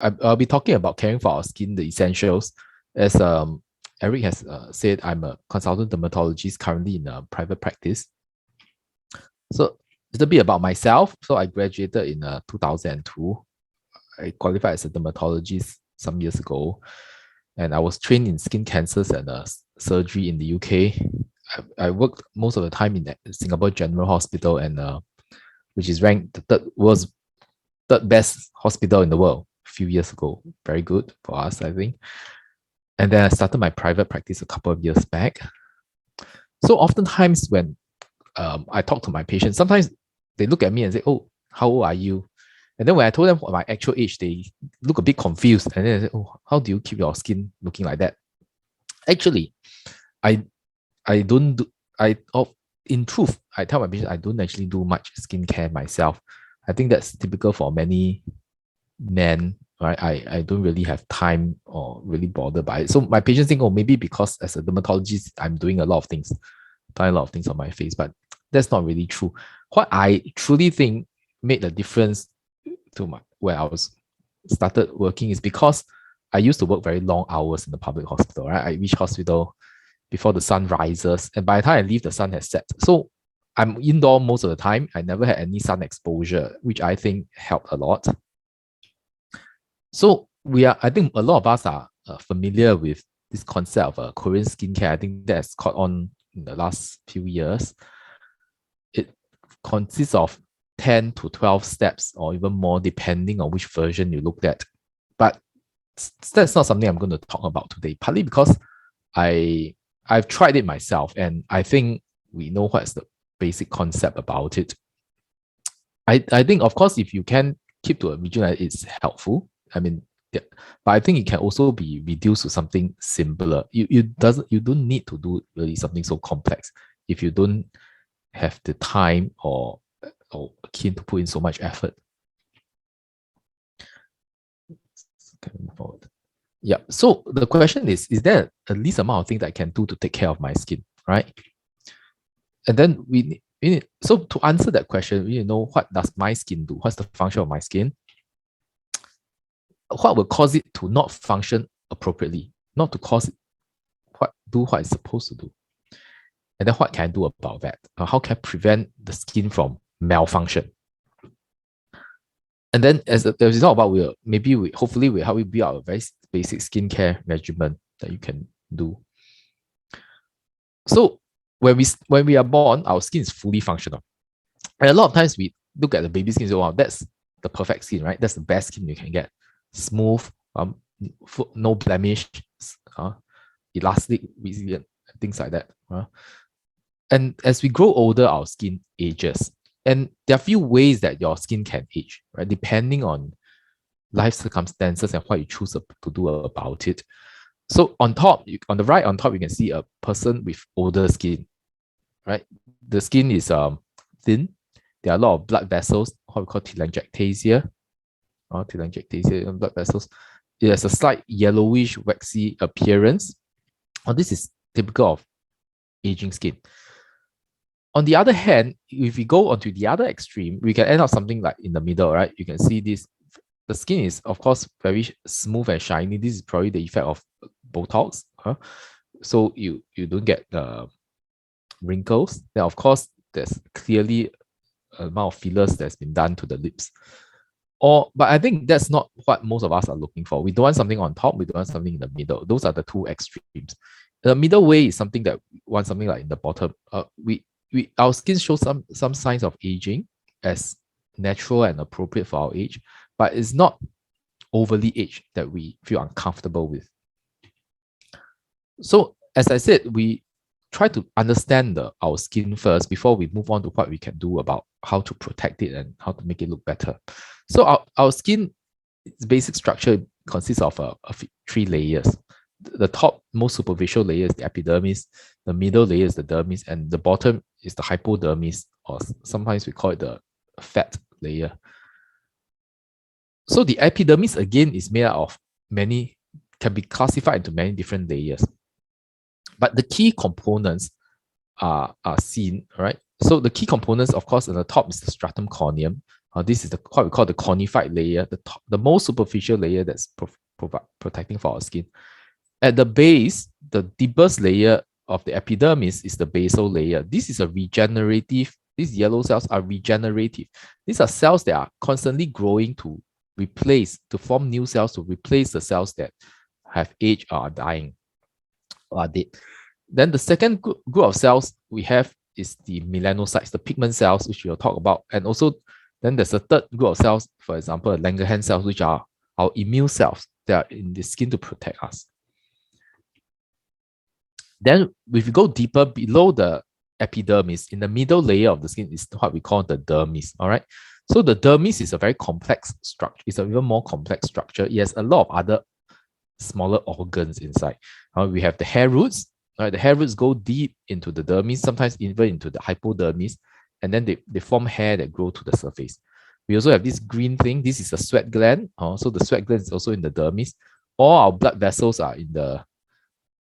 I'll be talking about caring for our skin, the essentials. As Eric has said, I'm a consultant dermatologist currently in a private practice. So a little bit about myself. So I graduated in 2002. I qualified as a dermatologist some years ago, and I was trained in skin cancers and surgery in the UK. I worked most of the time in Singapore General Hospital, and which is ranked the third best hospital in the world a few years ago. Very good for us, I think. And then I started my private practice a couple of years back. So oftentimes when I talk to my patients, sometimes they look at me and say, "Oh, how old are you?" And then when I told them my actual age, they look a bit confused. And then they say, "Oh, how do you keep your skin looking like that?" Actually, I don't do in truth, I tell my patients I don't actually do much skincare myself. I think that's typical for many men, right? I don't really have time or really bother by it. So my patients think, oh, maybe because as a dermatologist, I'm doing a lot of things, applying a lot of things on my face, but that's not really true. What I truly think made a difference to where I was started working is because I used to work very long hours in the public hospital, right? I reach hospital before the sun rises, and by the time I leave, the sun has set. So I'm indoor most of the time. I never had any sun exposure, which I think helped a lot. So I think a lot of us are familiar with this concept of Korean skincare. I think that's caught on in the last few years. It consists of 10 to 12 steps or even more, depending on which version you looked at. But that's not something I'm going to talk about today, partly because I've tried it myself, and I think we know what's the basic concept about it. I think, of course, if you can keep to a region, it's helpful. I mean, yeah, but I think it can also be reduced to something simpler. You don't need to do really something so complex if you don't have the time or keen to put in so much effort. Okay, move forward. Yeah. So the question is there a least amount of things that I can do to take care of my skin, right? And then we need, so to answer that question, we need to know, what does my skin do? What's the function of my skin? What will cause it to not function appropriately, not to cause it do what it's supposed to do? And then what can I do about that? How can I prevent the skin from malfunction? And then as a result about hopefully we'll help you build out a very basic skincare regimen that you can do. So when we are born, our skin is fully functional. And a lot of times we look at the baby skin and say, wow, that's the perfect skin, right? That's the best skin you can get. Smooth, no blemish, elastic, resilient, things like that. And as we grow older, our skin ages. And there are a few ways that your skin can age, right? Depending on life circumstances and what you choose to do about it. So on the right on top, you can see a person with older skin, right? The skin is thin. There are a lot of blood vessels, what we call telangiectasia. Telangiectasia, blood vessels. It has a slight yellowish, waxy appearance. This is typical of aging skin. On the other hand, if we go onto the other extreme, we can end up something like in the middle, right? You can see this. The skin is, of course, very smooth and shiny. This is probably the effect of Botox. So you don't get wrinkles. Then, of course, there's clearly an amount of fillers that's been done to the lips. But I think that's not what most of us are looking for. We don't want something on top. We don't want something in the middle. Those are the two extremes. The middle way is something that we want something like in the bottom. Our skin shows some signs of aging as natural and appropriate for our age, but it's not overly aged that we feel uncomfortable with. So as I said, we try to understand our skin first before we move on to what we can do about how to protect it and how to make it look better. So our skin, its basic structure consists of 3 layers. The top most superficial layer is the epidermis, the middle layer is the dermis, and the bottom is the hypodermis, or sometimes we call it the fat layer. So the epidermis again is made out of can be classified into many different layers. But the key components are seen, right? So the key components, of course, at the top is the stratum corneum. This is what we call the conified layer, the most superficial layer that's protecting for our skin. At the base, the deepest layer of the epidermis is the basal layer. This is a regenerative. These yellow cells are regenerative. These are cells that are constantly growing to form new cells to replace the cells that have aged or are dying or are dead. Then the second group of cells we have is the melanocytes, the pigment cells, which we'll talk about. And also, then there's a third group of cells, for example, Langerhans cells, which are our immune cells that are in the skin to protect us. Then if we go deeper below the epidermis, in the middle layer of the skin is what we call the dermis, all right? So the dermis is a very complex structure. It's an even more complex structure. It has a lot of other smaller organs inside. We have the hair roots. Right, the hair roots go deep into the dermis, sometimes even into the hypodermis, and then they form hair that grow to the surface. We also have this green thing. This is a sweat gland. So the sweat gland is also in the dermis. All our blood vessels are in the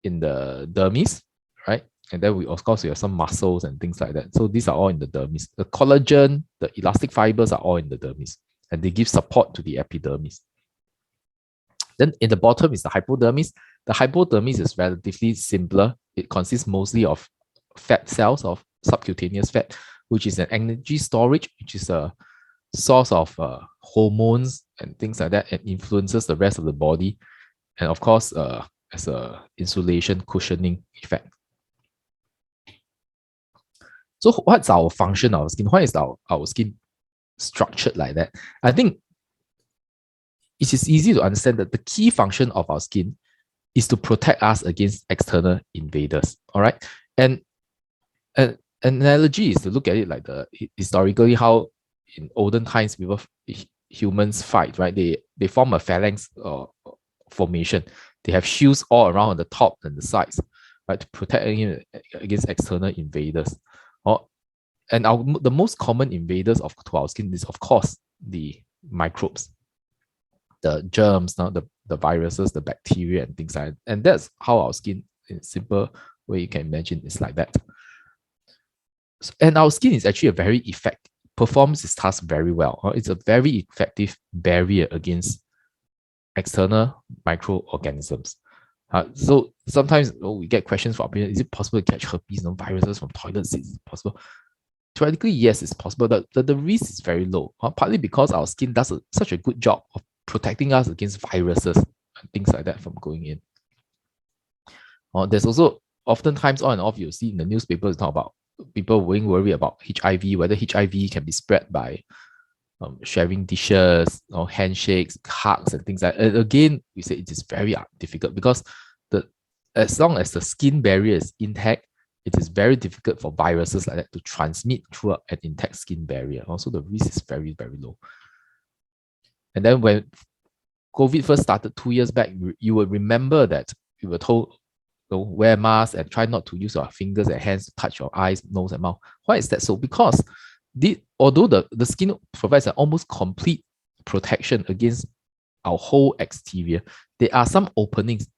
dermis, right? And then we have some muscles and things like that. So these are all in the dermis. The collagen, the elastic fibers are all in the dermis, and they give support to the epidermis. Then in the bottom is the hypodermis. The hypodermis is relatively simpler. It consists mostly of fat cells, of subcutaneous fat, which is an energy storage, which is a source of hormones and things like that, and influences the rest of the body. And of course, as a insulation cushioning effect. So what's our function of our skin? Why is our skin structured like that? I think it is easy to understand that the key function of our skin is to protect us against external invaders. All right. And an analogy is to look at it like historically how in olden times humans fight, right? They form a phalanx formation. They have shields all around on the top and the sides, right, to protect against external invaders. And the most common invaders to our skin is, of course, the microbes, the germs, the viruses, the bacteria, and things like that. And that's how our skin, in a simple way you can imagine, is like that. And our skin is actually performs its task very well. It's a very effective barrier against external microorganisms. So sometimes we get questions from people, is it possible to catch herpes, viruses from toilets? Is it possible? Theoretically, yes, it's possible. The risk is very low, partly because our skin does such a good job of protecting us against viruses and things like that from going in. There's also oftentimes on and off you'll see in the newspapers talk about people being worried about HIV, whether HIV can be spread by sharing dishes, handshakes, hugs, and things like that. And again, we say it is very difficult because as long as the skin barrier is intact, it is very difficult for viruses like that to transmit through an intact skin barrier. Also, the risk is very, very low. And then when COVID first started 2 years back, you will remember that we were told wear masks and try not to use your fingers and hands to touch your eyes, nose, and mouth. Why is that so? Because although the skin provides an almost complete protection against our whole exterior, there are some openings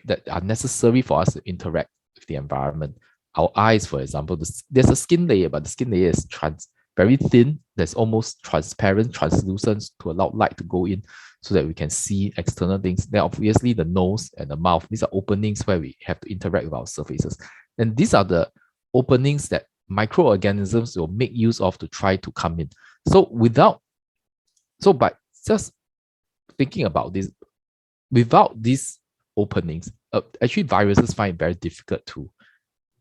that are necessary for us to interact with the environment. Our eyes, for example, there's a skin layer, but the skin layer is very thin. That's almost transparent, translucent to allow light to go in so that we can see external things. Then obviously the nose and the mouth, these are openings where we have to interact with our surfaces. And these are the openings that microorganisms will make use of to try to come in. So by just thinking about this, without these openings, actually viruses find it very difficult to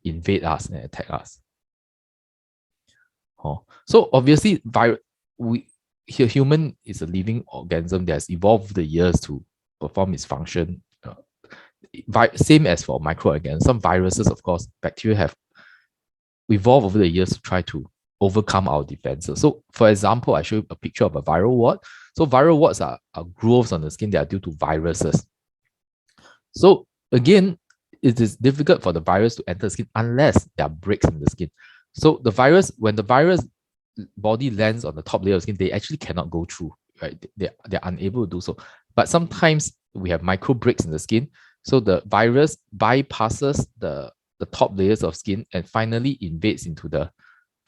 invade us and attack us. So obviously, human is a living organism that has evolved over the years to perform its function. Same as for microorganisms. Some viruses, of course, bacteria have evolved over the years to try to overcome our defenses. So, for example, I show you a picture of a viral wart. So viral warts are growths on the skin that are due to viruses. So again, it is difficult for the virus to enter the skin unless there are breaks in the skin. So when the virus body lands on the top layer of skin, they actually cannot go through, right? They're unable to do so. But sometimes we have micro breaks in the skin. So the virus bypasses the top layers of skin and finally invades into the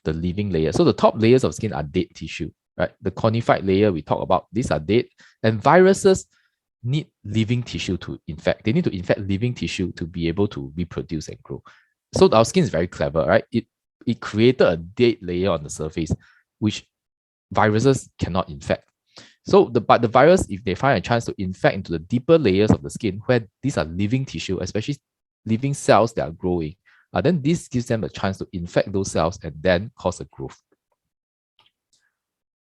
living layer. So the top layers of skin are dead tissue, right? The conified layer we talk about, these are dead. And viruses need living tissue to infect. They need to infect living tissue to be able to reproduce and grow. So our skin is very clever, right? It created a dead layer on the surface, which viruses cannot infect. But the virus, if they find a chance to infect into the deeper layers of the skin, where these are living tissue, especially living cells that are growing, then this gives them a chance to infect those cells and then cause a growth.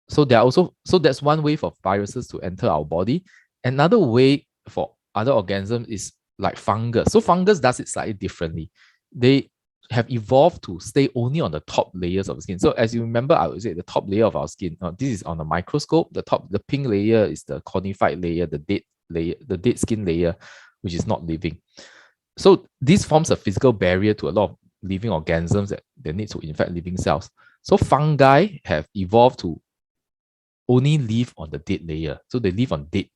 So that's one way for viruses to enter our body. Another way for other organisms is like fungus. So fungus does it slightly differently. They have evolved to stay only on the top layers of the skin. So as you remember, I would say the top layer of our skin, this is on a microscope. The pink layer is the conified layer, the dead skin layer, which is not living. So this forms a physical barrier to a lot of living organisms that need to infect living cells. So fungi have evolved to only live on the dead layer. So they live on dead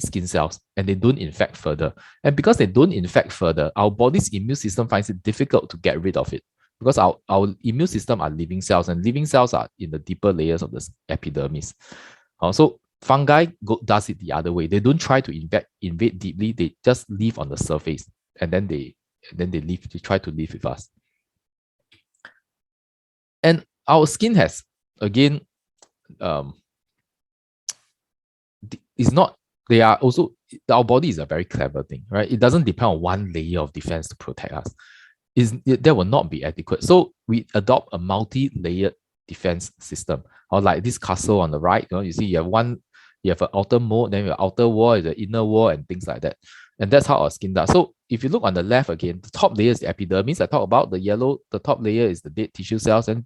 skin cells and they don't infect further. And because they don't infect further, our body's immune system finds it difficult to get rid of it, because our immune system are living cells, and living cells are in the deeper layers of the epidermis. So fungi does it the other way. They don't try to invade deeply. They just live on the surface, and then they try to live with us. And our skin has, again, our body is a very clever thing, right? It doesn't depend on one layer of defense to protect us. That will not be adequate. So we adopt a multi-layered defense system. Or like this castle on the right, you see you have an outer moat, then your outer wall is the inner wall, and things like that. And that's how our skin does. So if you look on the left again, the top layer is the epidermis. I talk about the yellow, the top layer is the dead tissue cells, and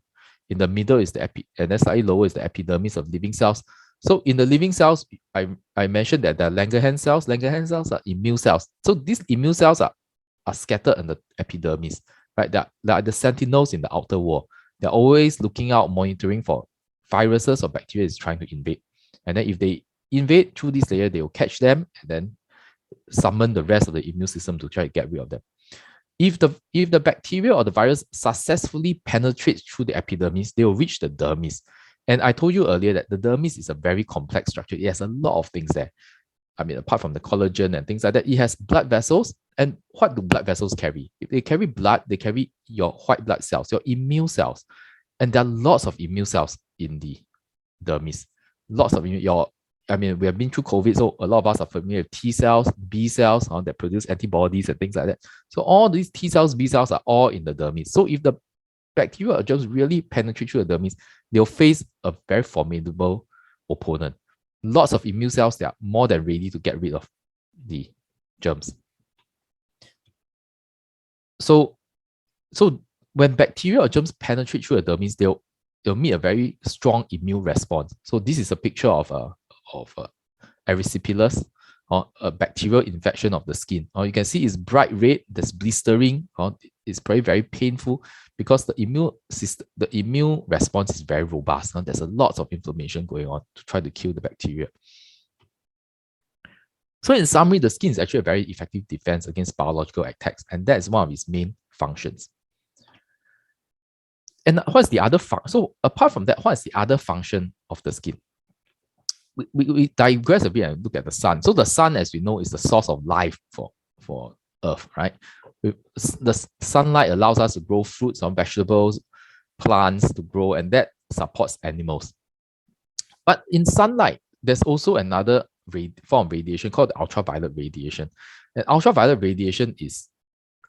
in the middle is and then slightly lower is the epidermis of living cells. So in the living cells, I mentioned that the Langerhans cells. Langerhans cells are immune cells. So these immune cells are scattered in the epidermis, right? They are the sentinels in the outer wall. They're always looking out, monitoring for viruses or bacteria is trying to invade. And then if they invade through this layer, they will catch them and then summon the rest of the immune system to try to get rid of them. If the bacteria or the virus successfully penetrates through the epidermis, they will reach the dermis. And I told you earlier that the dermis is a very complex structure. It has a lot of things there. I mean, apart from the collagen and things like that, it has blood vessels. And what do blood vessels carry? If they carry blood, they carry your white blood cells, your immune cells. And there are lots of immune cells in the dermis. Lots of we have been through COVID, so a lot of us are familiar with T cells, B cells that produce antibodies and things like that. So all these T cells, B cells are all in the dermis. So if the bacteria or germs really penetrate through the dermis, they'll face a very formidable opponent. Lots of immune cells that are more than ready to get rid of the germs. So when bacteria or germs penetrate through the dermis, they'll meet a very strong immune response. So this is a picture of erysipelas, or a bacterial infection of the skin. Or you can see it's bright red, there's blistering, it's very, very painful because the immune response is very robust. There's a lot of inflammation going on to try to kill the bacteria. So in summary, the skin is actually a very effective defense against biological attacks, and that is one of its main functions. And what's the other function? So apart from that, what is the other function of the skin? We digress a bit and look at the sun. So the sun, as we know, is the source of life for Earth, right? The sunlight allows us to grow fruits or vegetables, plants to grow, and that supports animals. But in sunlight, there's also another form of radiation called ultraviolet radiation. And ultraviolet radiation is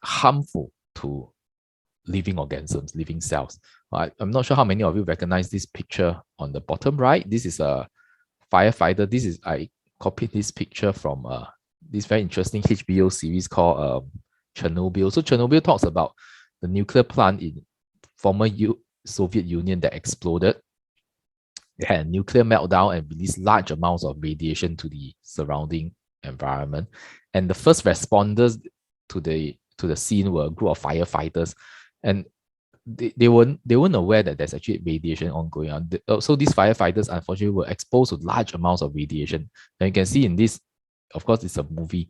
harmful to living organisms, living cells. I'm not sure how many of you recognize this picture on the bottom right. This is a firefighter. I copied this picture from this very interesting HBO series called Chernobyl. So Chernobyl talks about the nuclear plant in former Soviet Union that exploded. They had a nuclear meltdown and released large amounts of radiation to the surrounding environment. And the first responders to the scene were a group of firefighters, and they weren't aware that there's actually radiation ongoing on. So these firefighters, unfortunately, were exposed to large amounts of radiation. And you can see in this, of course, it's a movie,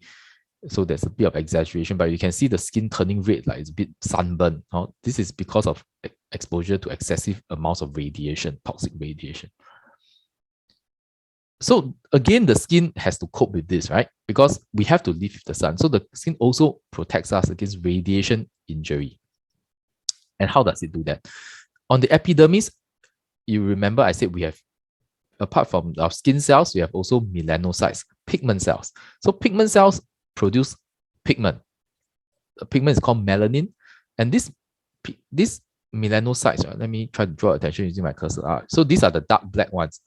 so there's a bit of exaggeration, but you can see the skin turning red, like it's a bit sunburned. This is because of exposure to excessive amounts of radiation, toxic radiation. So again, the skin has to cope with this, right? Because we have to live with the sun. So the skin also protects us against radiation injury. And how does it do that? On the epidermis, you remember I said we have, apart from our skin cells, we have also melanocytes, pigment cells. So pigment cells produce pigment. The pigment is called melanin. And this melanocytes, right? Let me try to draw attention using my cursor. So these are the dark black ones.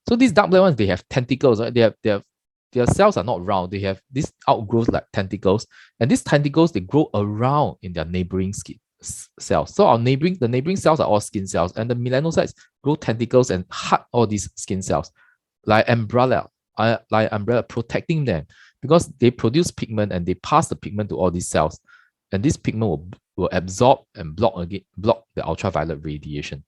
So these dark black ones, they have tentacles, right? Their cells are not round. They have these outgrowths like tentacles. And these tentacles, they grow around in their neighboring skin cells. So the neighboring cells are all skin cells, and the melanocytes grow tentacles and hug all these skin cells like umbrella, protecting them because they produce pigment and they pass the pigment to all these cells, and this pigment will absorb and block the ultraviolet radiation.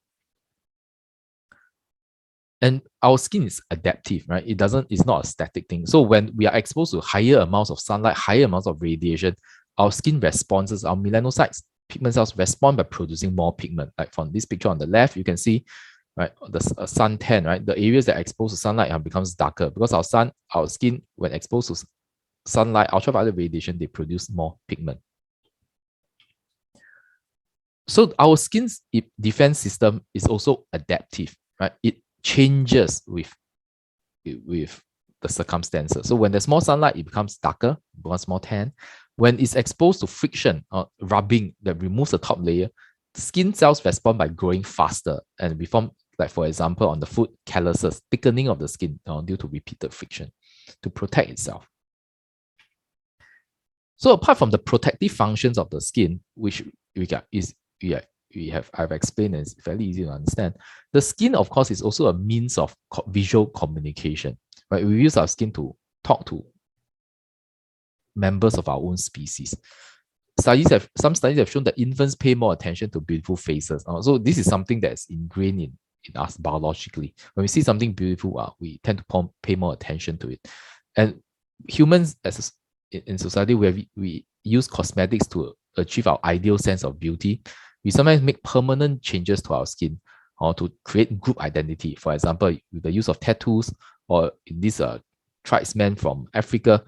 And our skin is adaptive, right? It's not a static thing. So when we are exposed to higher amounts of sunlight, higher amounts of radiation, our skin responses, our melanocytes, pigment cells respond by producing more pigment. Like from this picture on the left, you can see, right, the suntan, right? The areas that are exposed to sunlight becomes darker because our skin, when exposed to sunlight, ultraviolet radiation, they produce more pigment. So our skin's defense system is also adaptive, right? It changes with the circumstances. So when there's more sunlight, it becomes darker, it becomes more tan. When it's exposed to friction or rubbing that removes the top layer, skin cells respond by growing faster and we form, like for example, on the foot, calluses, thickening of the skin due to repeated friction to protect itself. So apart from the protective functions of the skin, which I've explained, and it's fairly easy to understand. The skin, of course, is also a means of visual communication. Right? We use our skin to talk to members of our own species. Some studies have shown that infants pay more attention to beautiful faces. So this is something that's ingrained in us biologically. When we see something beautiful, we tend to pay more attention to it. And humans, in society, where we use cosmetics to achieve our ideal sense of beauty, we sometimes make permanent changes to our skin or to create group identity. For example, with the use of tattoos, or in this tribesmen from Africa,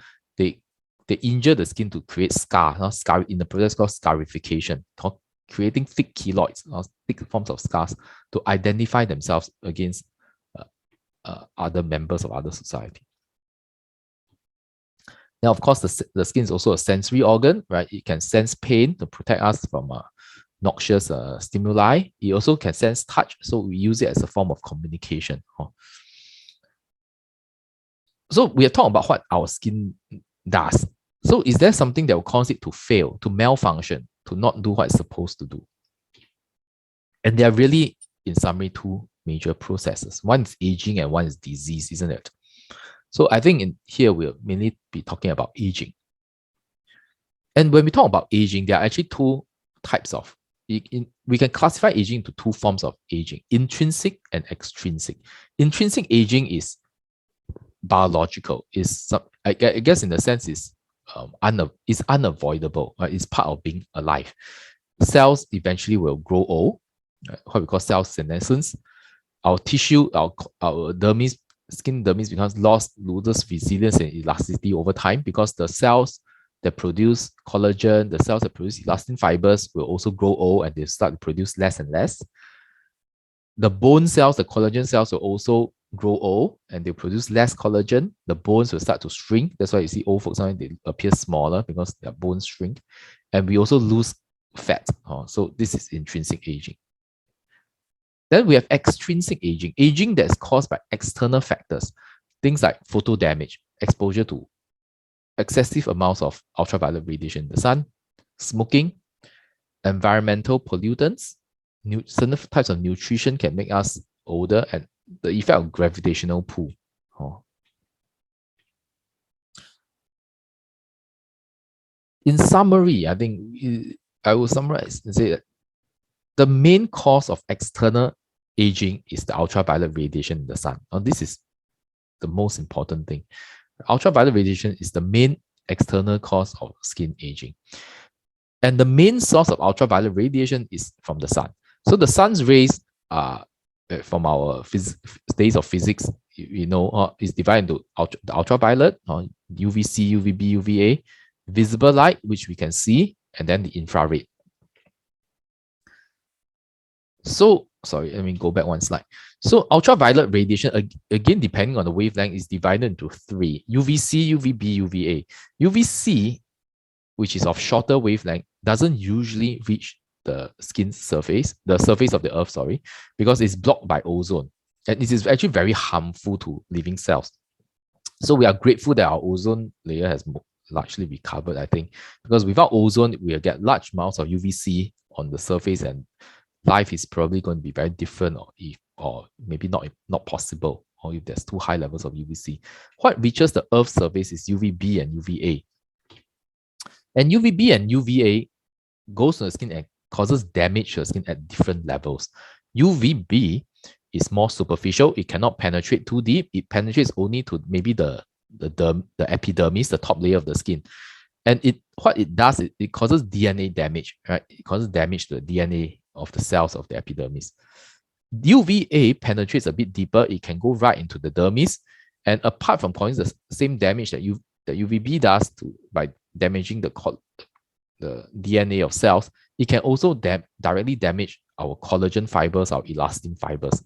they injure the skin to create in the process called scarification, creating thick keloids, thick forms of scars to identify themselves against other members of other society. Now, of course, the skin is also a sensory organ, right? It can sense pain to protect us from noxious stimuli. It also can sense touch, so we use it as a form of communication. So we are talking about what our skin does. So is there something that will cause it to fail, to malfunction, to not do what it's supposed to do? And there are really, in summary, two major processes. One is aging and one is disease, isn't it? So I think in here we'll mainly be talking about aging. And when we talk about aging, there are actually two types of, we can classify aging into two forms of aging, intrinsic and extrinsic. Intrinsic aging is biological, I guess in the sense is unavoidable, right? It's part of being alive. Cells eventually will grow old, right? What we call cell senescence. Our tissue, our dermis, skin dermis loses resilience and elasticity over time because the cells that produce collagen, the cells that produce elastin fibers will also grow old and they start to produce less and less. The bone cells, the collagen cells will also grow old and they produce less collagen. The bones will start to shrink. That's why you see old folks, they appear smaller because their bones shrink. And we also lose fat. So this is intrinsic aging. Then we have extrinsic aging, aging that's caused by external factors, things like photo damage, exposure to excessive amounts of ultraviolet radiation in the sun, smoking, environmental pollutants, certain types of nutrition can make us older, and the effect of gravitational pull. In summary, I think I will summarize and say that the main cause of external aging is the ultraviolet radiation in the sun. Now, this is the most important thing. Ultraviolet radiation is the main external cause of skin aging. And the main source of ultraviolet radiation is from the sun. So the sun's rays are, from our days of physics, you know, is divided into the ultraviolet, UVC, UVB, UVA, visible light, which we can see, and then the infrared. So, sorry, let me go back one slide. So ultraviolet radiation, again, depending on the wavelength, is divided into three: UVC, UVB, UVA. UVC, which is of shorter wavelength, doesn't usually reach the skin's surface, the surface of the earth, sorry, because it's blocked by ozone. And it is actually very harmful to living cells. So we are grateful that our ozone layer has largely recovered, I think, because without ozone, we'll get large amounts of UVC on the surface, and life is probably going to be very different, or maybe not possible, or if there's too high levels of UVC. What reaches the Earth's surface is UVB and UVA. And UVB and UVA goes to the skin and causes damage to the skin at different levels. UVB is more superficial. It cannot penetrate too deep. It penetrates only to maybe the epidermis, the top layer of the skin. And what it does, it causes DNA damage, right? It causes damage to the DNA of the cells of the epidermis. UVA penetrates a bit deeper. It can go right into the dermis. And apart from causing the same damage that UVB does by damaging the DNA of cells, it can also directly damage our collagen fibers, our elastin fibers.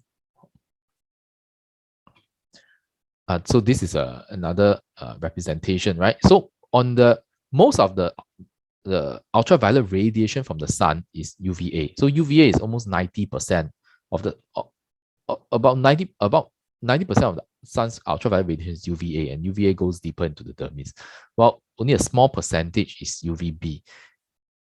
So this is another representation, right? So on most of the ultraviolet radiation from the sun is UVA. So UVA is almost 90% of the about 90% of the sun's ultraviolet radiation is UVA, and UVA goes deeper into the dermis. While only a small percentage is UVB.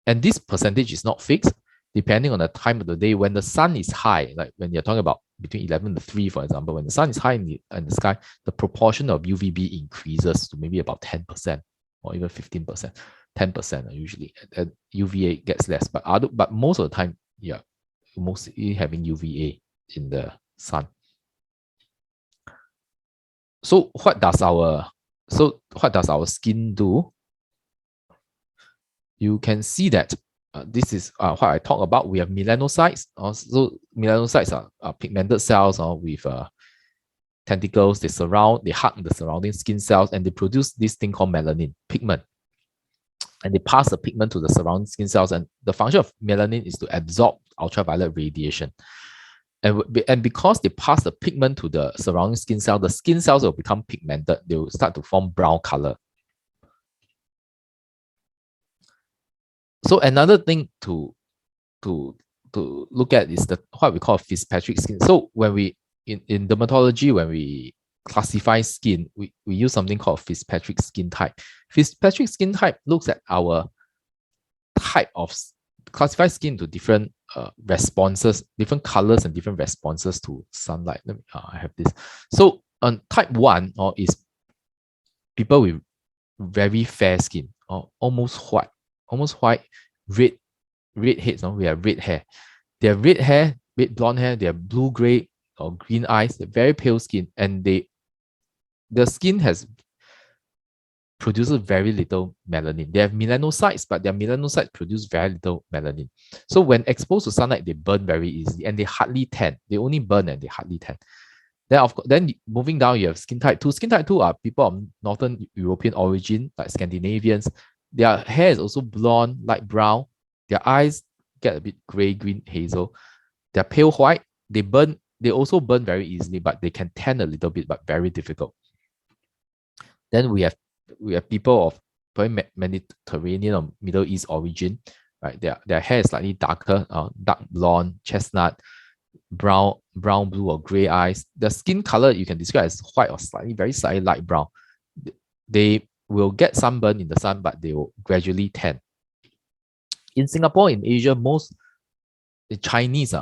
And this percentage is not fixed, depending on the time of the day. When the sun is high, like when you're talking about between 11 to 3, for example, when the sun is high in the sky, the proportion of UVB increases to maybe about 10% or even 15%. 10% usually, and UVA gets less. But most of the time, yeah, mostly having UVA in the sun. So what does our skin do? You can see that this is what I talk about. We have melanocytes. So melanocytes are pigmented cells with tentacles. They hug the surrounding skin cells, and they produce this thing called melanin pigment. And they pass the pigment to the surrounding skin cells. And the function of melanin is to absorb ultraviolet radiation. And because they pass the pigment to the surrounding skin cell, the skin cells will become pigmented. They will start to form brown color. So another thing to look at is what we call Fitzpatrick skin. So when we in dermatology, when we classify skin, we use something called Fitzpatrick skin type. Fitzpatrick skin type looks at our type of classify skin to different responses, different colors and different responses to sunlight. I have this. So on type 1 is people with very fair skin, or almost white, red heads. We have red hair. They have red hair, red blonde hair. They have blue, gray, or green eyes. They're very pale skin, and the skin produces very little melanin. They have melanocytes, but their melanocytes produce very little melanin. So when exposed to sunlight, they burn very easily, and they hardly tan. They only burn and they hardly tan. Then moving down, you have skin type 2. Skin type 2 are people of Northern European origin, like Scandinavians. Their hair is also blonde, light brown. Their eyes get a bit gray, green, hazel. They're pale white. They also burn very easily, but they can tan a little bit, but very difficult. Then we have people of Mediterranean or Middle East origin, right? Their hair is slightly darker, dark blonde, chestnut, brown, blue, or gray eyes. The skin color you can describe as white or very slightly light brown. They will get sunburn in the sun, but they will gradually tan. In Singapore, in Asia, most Chinese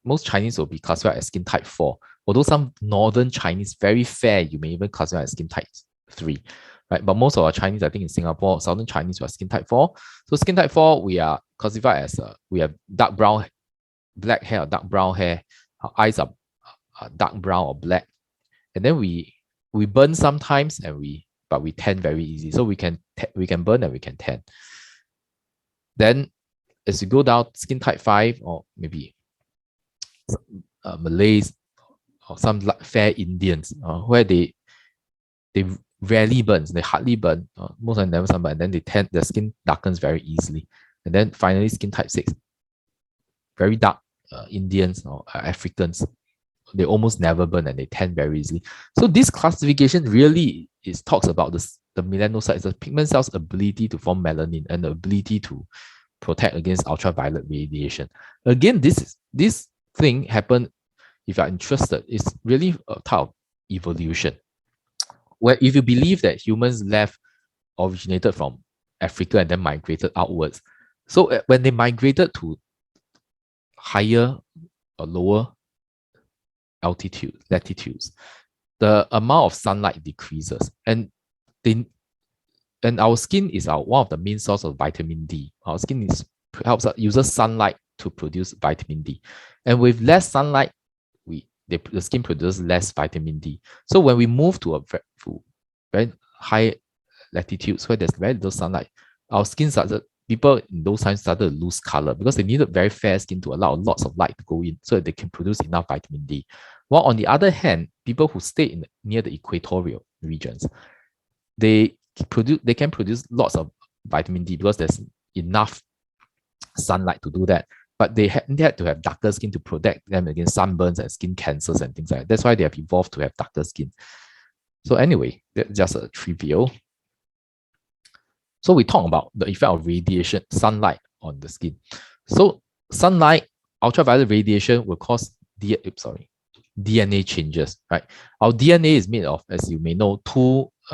most Chinese will be classified as skin type 4. Although some northern Chinese, very fair, you may even classify as skin type 3. Right? But most of our Chinese, I think in Singapore, southern Chinese, are skin type 4. So skin type 4, we are classified as we have dark brown, black hair or dark brown hair. Our eyes are dark brown or black. And then we burn sometimes, but we tan very easy. So we can burn and we can tan. Then as you go down, skin type 5, or maybe Malays or some fair Indians where they rarely burn, they hardly burn, most of them never sunburn, and then their skin darkens very easily. And then finally, skin type 6, very dark Indians or Africans, they almost never burn and they tan very easily. So this classification really talks about the melanocytes, the pigment cells' ability to form melanin and the ability to protect against ultraviolet radiation. Again, this thing happened, if you're interested, it's really a type of evolution. Where if you believe that humans originated from Africa and then migrated outwards, so when they migrated to higher or lower latitudes, the amount of sunlight decreases, and our skin is one of the main source of vitamin D. Our skin uses sunlight to produce vitamin D, and with less sunlight, the skin produces less vitamin D. So when we move to very high latitudes where there's very little sunlight, our skin people in those times started to lose color because they needed very fair skin to allow lots of light to go in so that they can produce enough vitamin D. While on the other hand, people who stay near the equatorial regions, they can produce lots of vitamin D because there's enough sunlight to do that. But they had to have darker skin to protect them against sunburns and skin cancers and things like that. That's why they have evolved to have darker skin. So anyway, that's just a trivial. So we talk about the effect of radiation, sunlight on the skin. So sunlight, ultraviolet radiation will cause DNA changes, right? Our DNA is made of, as you may know,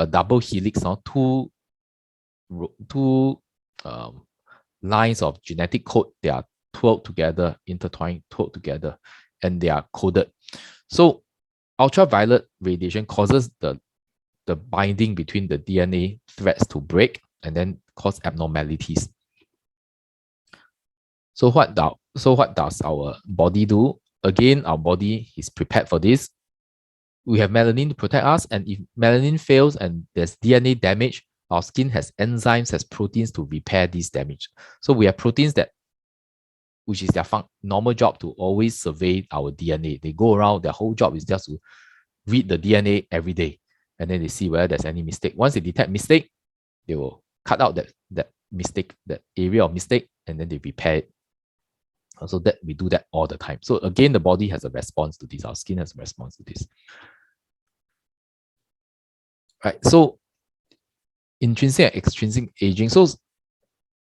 double helix, two lines of genetic code. They are intertwined, together, and they are coded. So ultraviolet radiation causes the binding between the DNA threads to break and then cause abnormalities. So what does our body do? Again, our body is prepared for this. We have melanin to protect us, and if melanin fails and there's DNA damage, our skin has enzymes, has proteins to repair this damage. So we have proteins which is their normal job to always survey our DNA. They go around, their whole job is just to read the DNA every day, and then they see whether there's any mistake. Once they detect mistake, they will cut out that mistake, that area of mistake, and then they repair it. So that we do that all the time. So again, the body has a response to this. Our skin has a response to this. Right. So intrinsic and extrinsic aging. So,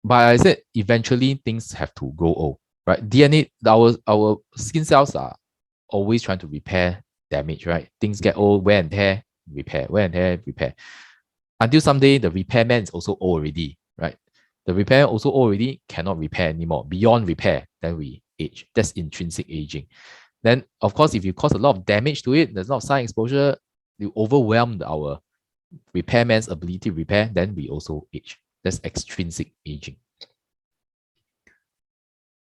but I said eventually things have to grow old. Right. DNA, our skin cells are always trying to repair damage. Right. Things get old, wear and tear, repair, wear and tear, repair. Until someday the repairman is also old already. Right. The repair also already cannot repair anymore. Beyond repair, then we age. That's intrinsic aging. Then, of course, if you cause a lot of damage to it, there's a lot of sun exposure, you overwhelm our repairman's ability to repair, then we also age. That's extrinsic aging.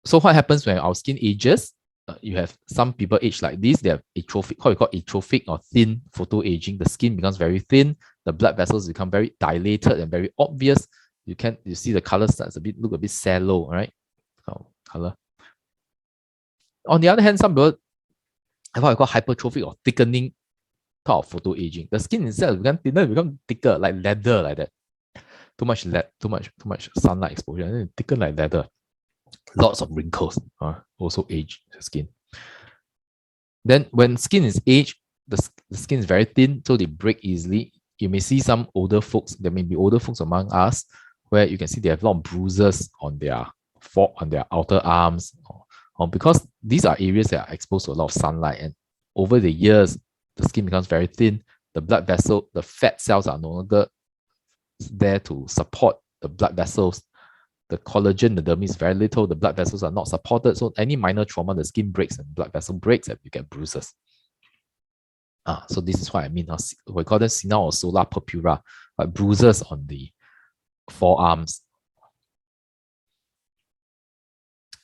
So what happens when our skin ages? You have some people age like this. They have atrophic, what we call atrophic or thin photoaging. The skin becomes very thin. The blood vessels become very dilated and very obvious. You see the color starts look a bit sallow, right? Color. On the other hand, some people have what we call hypertrophic or thickening type of photoaging. The skin itself become thinner, become thicker, like leather, like that. Too much sunlight exposure, and then thicken like leather. Lots of wrinkles, also age the skin. Then when skin is aged, the skin is very thin, so they break easily. You may see some older folks, there may be older folks among us, where you can see they have a lot of bruises on their outer arms, because these are areas that are exposed to a lot of sunlight, and over the years, the skin becomes very thin. The blood vessel, the fat cells are no longer there to support the blood vessels. The collagen, the dermis is very little. The blood vessels are not supported. So any minor trauma, the skin breaks and blood vessel breaks, and you get bruises. So this is what I mean. We call them senile or solar purpura, bruises on the forearms.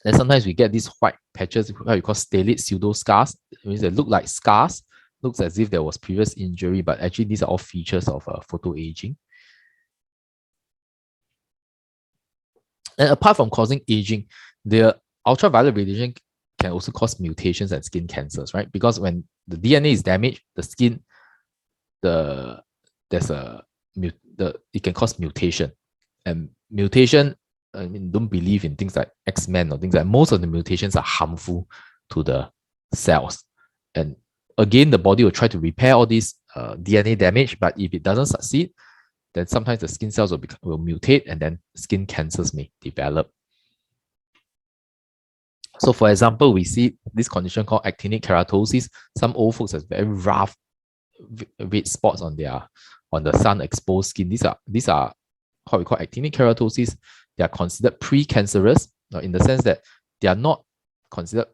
Then sometimes we get these white patches, what we call stellate pseudo scars. It means they look like scars, looks as if there was previous injury, but actually these are all features of photoaging. And apart from causing aging, the ultraviolet radiation can also cause mutations and skin cancers, right? Because when the DNA is damaged, the skin, there's a it can cause mutation, and mutation. I mean, don't believe in things like X-Men or things like. Most of the mutations are harmful to the cells, and again, the body will try to repair all these DNA damage, but if it doesn't succeed, then sometimes the skin cells will mutate, and then skin cancers may develop. So, for example, we see this condition called actinic keratosis. Some old folks have very rough red spots on the sun exposed skin. These are what we call actinic keratosis. They are considered precancerous in the sense that they are not considered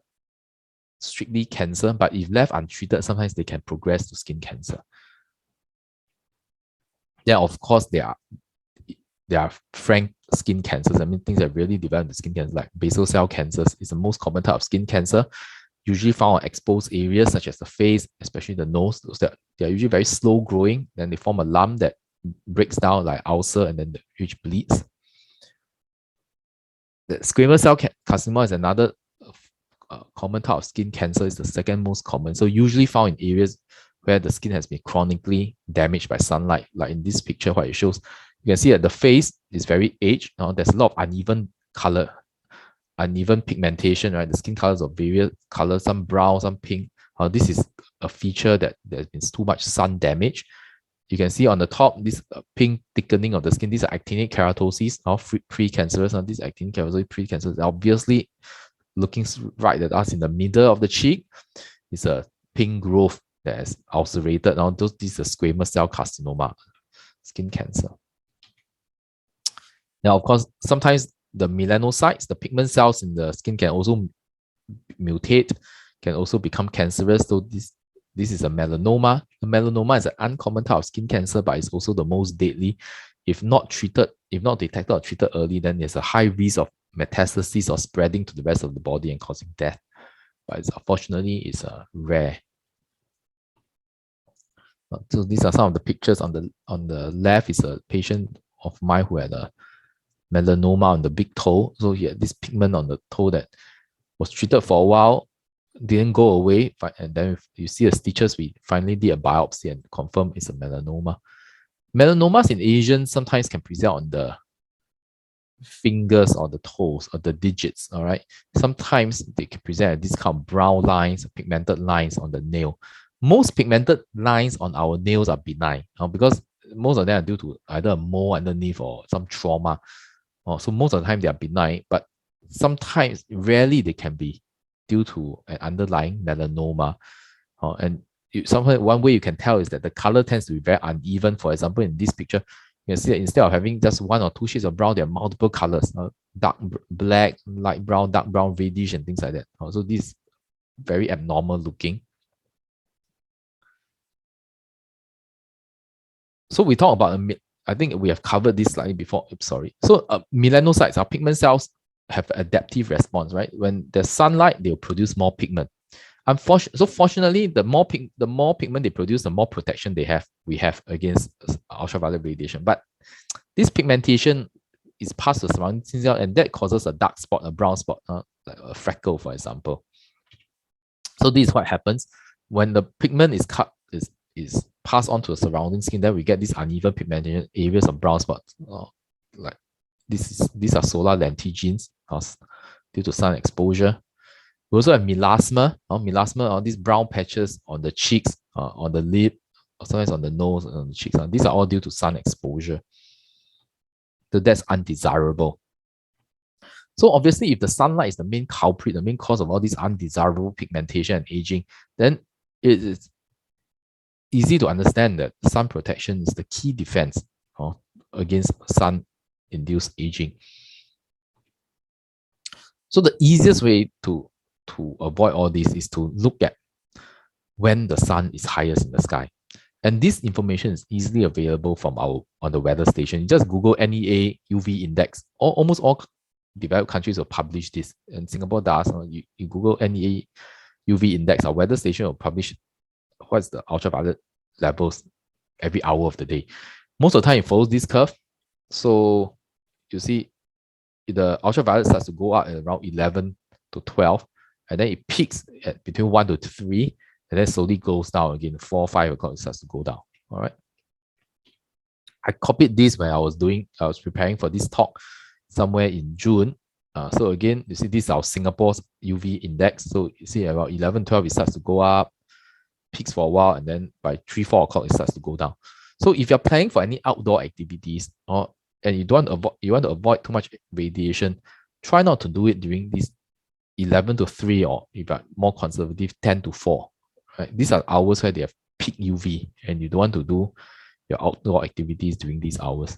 strictly cancer, but if left untreated, sometimes they can progress to skin cancer. Then, of course, there are frank skin cancers. I mean, things that really develop into skin cancer, like basal cell cancers, is the most common type of skin cancer, usually found on exposed areas such as the face, especially the nose. They are usually very slow growing. Then they form a lump that breaks down like ulcer, and then which bleeds. The squamous cell carcinoma is another common type of skin cancer. Is the second most common. So usually found in areas where the skin has been chronically damaged by sunlight. Like in this picture, what it shows, you can see that the face is very aged. There's a lot of uneven color, uneven pigmentation, right? The skin colors of various colors, some brown, some pink. This is a feature that there's been too much sun damage. You can see on the top, this pink thickening of the skin. These are actinic keratosis, precancerous. These actinic keratosis, precancerous, obviously looking right at us in the middle of the cheek. It's a pink growth that is ulcerated. This is a squamous cell carcinoma, skin cancer. Now, of course, sometimes the melanocytes, the pigment cells in the skin, can also mutate, can also become cancerous. So this is a melanoma. A melanoma is an uncommon type of skin cancer, but it's also the most deadly. If not treated, if not detected or treated early, then there's a high risk of metastasis or spreading to the rest of the body and causing death. But unfortunately, it's rare. So these are some of the pictures. On the left is a patient of mine who had a melanoma on the big toe. So he had this pigment on the toe that was treated for a while, didn't go away, and then you see the stitches. We finally did a biopsy and confirmed it's a melanoma. Melanomas in Asians sometimes can present on the fingers or the toes or the digits. All right. Sometimes they can present these kind of brown lines, pigmented lines on the nail. Most pigmented lines on our nails are benign because most of them are due to either a mole underneath or some trauma. So most of the time they are benign, but sometimes, rarely, they can be due to an underlying melanoma. And one way you can tell is that the color tends to be very uneven. For example, in this picture, you can see that instead of having just one or two shades of brown, there are multiple colors, dark black, light brown, dark brown, reddish, and things like that. So this is very abnormal looking. So we talk about, I think we have covered this slightly before. Oops, sorry. So melanocytes, our pigment cells, have adaptive response, right? When there's sunlight, they'll produce more pigment. So fortunately, the more pigment they produce, the more protection we have against ultraviolet radiation. But this pigmentation is past the surrounding skin cell, and that causes a dark spot, a brown spot, like a freckle, for example. So this is what happens when the pigment is passed on to the surrounding skin. Then we get these uneven pigmentation areas of brown spots. Like these are solar lentigines due to sun exposure. We also have melasma. Melasma are these brown patches on the cheeks, on the lip, sometimes on the nose and on the cheeks. These are all due to sun exposure. So that's undesirable. So obviously, if the sunlight is the main culprit, the main cause of all this undesirable pigmentation and aging, then it is easy to understand that sun protection is the key defense against sun-induced aging. So the easiest way to avoid all this is to look at when the sun is highest in the sky. And this information is easily available from on the weather station. You just Google NEA UV index. Almost all developed countries will publish this, and Singapore does. You Google NEA UV index, our weather station will publish what's the ultraviolet levels every hour of the day. Most of the time, it follows this curve. So you see the ultraviolet starts to go up at around 11 to 12, and then it peaks at between 1 to 3, and then slowly goes down again. 4, 5 o'clock, it starts to go down. All right. I copied this when I was preparing for this talk somewhere in June. So again, you see this is our Singapore's UV index. So you see about 11, 12, it starts to go up, peaks for a while, and then by 3, 4 o'clock, it starts to go down. So if you're planning for any outdoor activities, and you want to avoid too much radiation, try not to do it during these 11 to 3, or if you're more conservative, 10 to 4. Right? These are hours where they have peak UV, and you don't want to do your outdoor activities during these hours.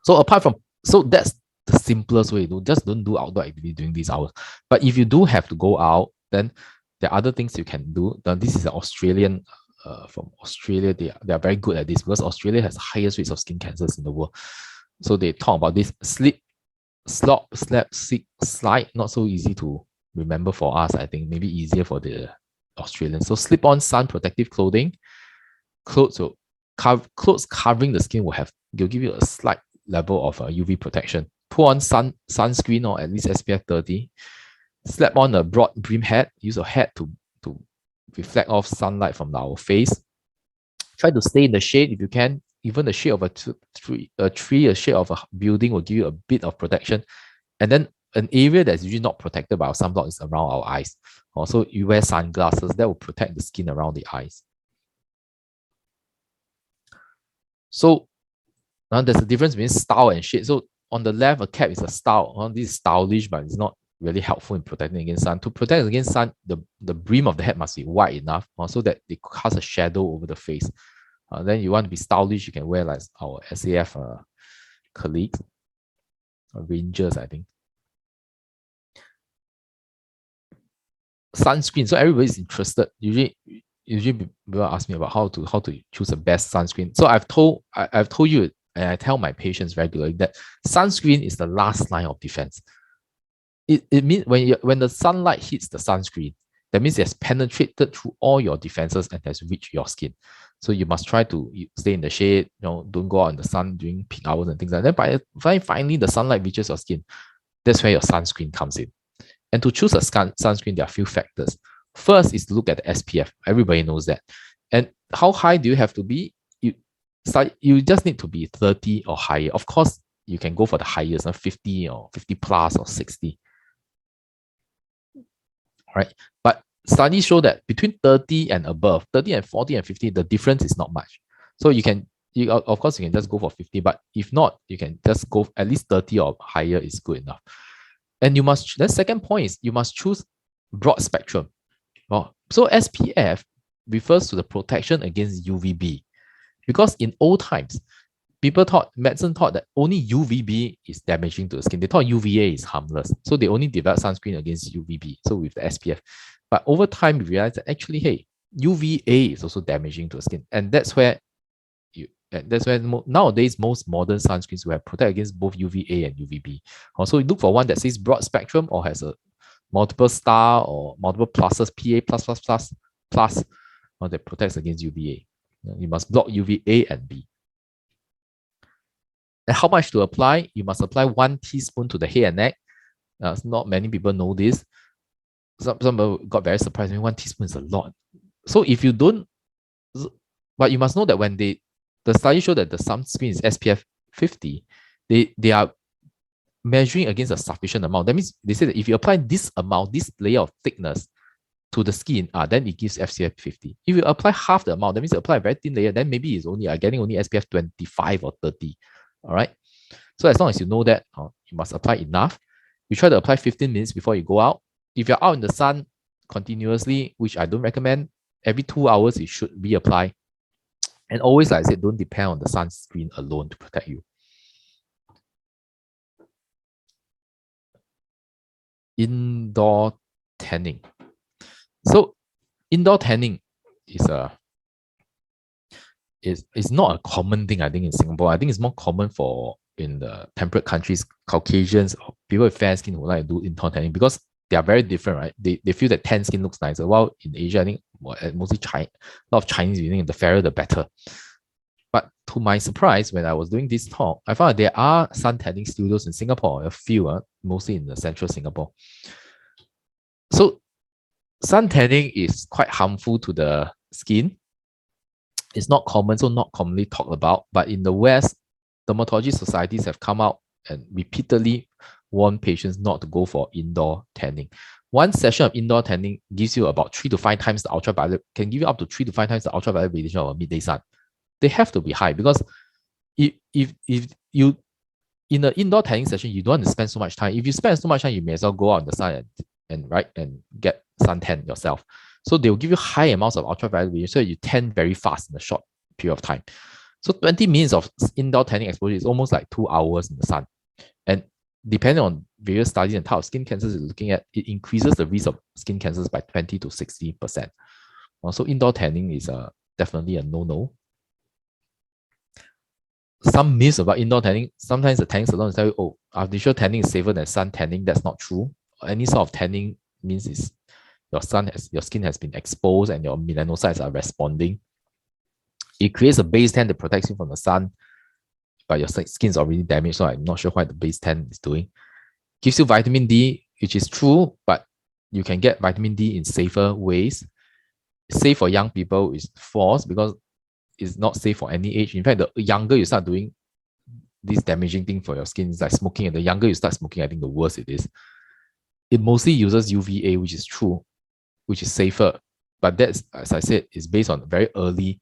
So that's the simplest way. Just don't do outdoor activity during these hours. But if you do have to go out, then there are other things you can do. Now, this is an Australian from Australia. They are very good at this because Australia has the highest rates of skin cancers in the world. So they talk about this sleep, slide. Not so easy to remember for us. I think maybe easier for the Australians. So slip on sun protective clothing. Clothes covering the skin will give you a slight level of UV protection. Put on sunscreen or at least SPF 30. Slap on a broad brim hat. Use a hat to reflect off sunlight from our face. Try to stay in the shade if you can. Even the shade of a tree, a shade of a building will give you a bit of protection. And then an area that's usually not protected by our sunblock is around our eyes. Also, you wear sunglasses that will protect the skin around the eyes. So now there's a difference between style and shade. So on the left, a cap is a style. This is stylish, but it's not really helpful in protecting against sun. To protect against sun, the brim of the hat must be wide enough so that they cast a shadow over the face. Then you want to be stylish, you can wear like our SAF colleagues, rangers, I think. Sunscreen. So everybody's interested. Usually people ask me about how to choose the best sunscreen. So I've told you, and I tell my patients regularly that sunscreen is the last line of defense. It means when the sunlight hits the sunscreen, that means it has penetrated through all your defenses and has reached your skin. So you must try to stay in the shade, don't go out in the sun during peak hours and things like that. But finally the sunlight reaches your skin, that's where your sunscreen comes in. And to choose a sunscreen, there are a few factors. First is to look at the SPF. Everybody knows that. And how high do you have to be? You just need to be 30 or higher. Of course, you can go for the highest, 50 or 50 plus or 60. Right? But studies show that between 30 and above, 30 and 40 and 50, the difference is not much. So of course, you can just go for 50, but if not, you can just go at least 30 or higher is good enough. And the second point is you must choose broad spectrum. So SPF refers to the protection against UVB. Because in old times, medicine thought that only UVB is damaging to the skin. They thought UVA is harmless. So they only developed sunscreen against UVB, so with the SPF. But over time, we realized that actually, hey, UVA is also damaging to the skin. And that's where nowadays most modern sunscreens will have protect against both UVA and UVB. Also, you look for one that says broad spectrum or has a multiple star or multiple pluses, PA++++, that protects against UVA. You must block UVA and B. And how much to apply? You must apply 1 teaspoon to the head and neck. Not many people know this. Some people got very surprised. 1 teaspoon is a lot. So if you don't, but you must know that when the study showed that the sunscreen is SPF 50, they are measuring against a sufficient amount. That means they say that if you apply this amount, this layer of thickness to the skin, then it gives SPF 50. If you apply half the amount, that means you apply a very thin layer, then maybe it's only getting only SPF 25 or 30. All right. So as long as you know that, you must apply enough. You try to apply 15 minutes before you go out. If you're out in the sun continuously, which I don't recommend, every 2 hours it should be applied. And always, like I said, don't depend on the sunscreen alone to protect you. Indoor tanning. So indoor tanning is not a common thing, I think, in Singapore. I think it's more common in the temperate countries, Caucasians, people with fair skin who like to do indoor tanning because they are very different, right? They feel that tan skin looks nicer. While in Asia, I think mostly a lot of Chinese, you think the fairer the better. But to my surprise, when I was doing this talk, I found that there are sun tanning studios in Singapore, a few, mostly in the central Singapore. So sun tanning is quite harmful to the skin. It's not common, so not commonly talked about. But in the West, dermatology societies have come out and repeatedly warn patients not to go for indoor tanning. One session of indoor tanning gives you about 3 to 5 times the ultraviolet, can give you up to 3 to 5 times the ultraviolet radiation of a midday sun. They have to be high because if you in an indoor tanning session, you don't want to spend so much time. If you spend so much time, you may as well go out in the sun and get suntan yourself. So they will give you high amounts of ultraviolet radiation, so you tan very fast in a short period of time. So 20 minutes of indoor tanning exposure is almost like 2 hours in the sun. And depending on various studies and type of skin cancers you're looking at, it increases the risk of skin cancers by 20 to 60%. So indoor tanning is definitely a no-no. Some myths about indoor tanning. Sometimes the tanning salon will tell you, oh, artificial tanning is safer than sun tanning. That's not true. Any sort of tanning means is your skin has been exposed and your melanocytes are responding. It creates a base tan that protects you from the sun, but your skin is already damaged, so I'm not sure what the base tan is doing. Gives you vitamin D, which is true, but you can get vitamin D in safer ways. Safe for young people is false because it's not safe for any age. In fact, the younger you start doing this damaging thing for your skin, it's like smoking, and the younger you start smoking, I think the worse it is. It mostly uses UVA, which is true, which is safer. But that's, as I said, is based on very early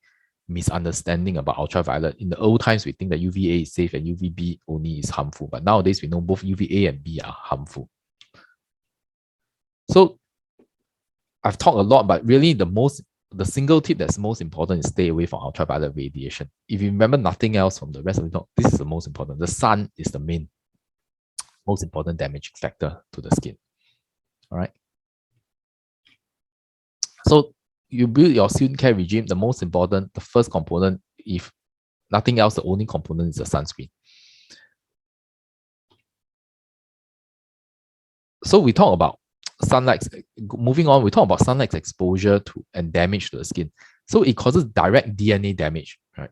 misunderstanding about ultraviolet. In the old times, we think that UVA is safe and UVB only is harmful. But nowadays, we know both UVA and B are harmful. So I've talked a lot, but really the single tip that's most important is stay away from ultraviolet radiation. If you remember nothing else from the rest of the talk, this is the most important. The sun is the most important damaging factor to the skin. All right. So you build your skincare regime. The most important, the first component, if nothing else, the only component is the sunscreen. So we talk about sunlight. Moving on, we talk about sunlight exposure to and damage to the skin. So it causes direct DNA damage, right?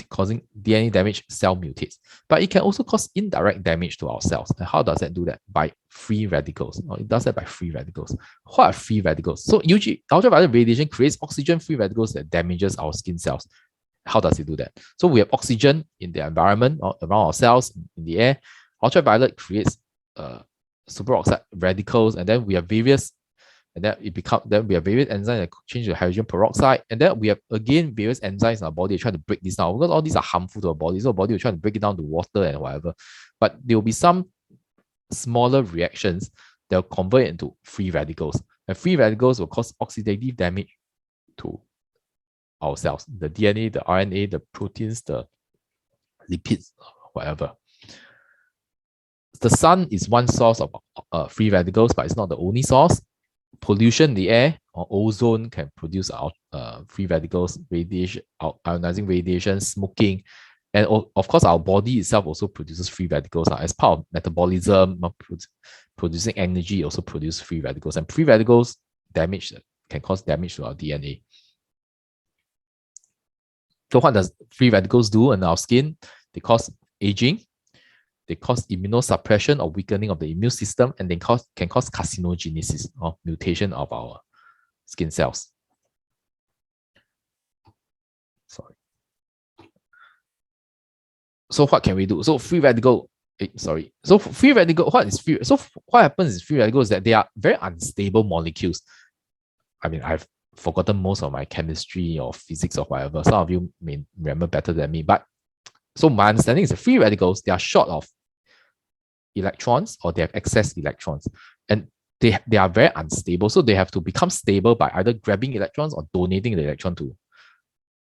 Causing DNA damage, cell mutates. But it can also cause indirect damage to our cells. And how does that do that? By free radicals. It does that by free radicals. What are free radicals? So usually ultraviolet radiation creates oxygen-free radicals that damages our skin cells. How does it do that? So we have oxygen in the environment or around our cells, in the air. Ultraviolet creates superoxide radicals, and then we have various enzymes that change to hydrogen peroxide, and then we have again various enzymes in our body trying to break this down, because all these are harmful to our body, so our body will try to break it down to water and whatever. But there will be some smaller reactions that will convert it into free radicals, and free radicals will cause oxidative damage to our cells, the DNA, the RNA, the proteins, the lipids, whatever. The sun is one source of free radicals, but it's not the only source. Pollution in the air or ozone can produce free radicals, radiation, ionizing radiation, smoking, and of course our body itself also produces free radicals. As part of metabolism, producing energy also produces free radicals, and free radicals can cause damage to our DNA. So what does free radicals do in our skin? They cause aging, they cause immunosuppression or weakening of the immune system, and they can cause carcinogenesis or mutation of our skin cells. Sorry. So what can we do? So free radical, So free radical, what is free? So what happens is free radicals that they are very unstable molecules. I mean, I've forgotten most of my chemistry or physics or whatever. Some of you may remember better than me. But so my understanding is that free radicals, they are short of electrons or they have excess electrons. And they are very unstable. So they have to become stable by either grabbing electrons or donating the electron to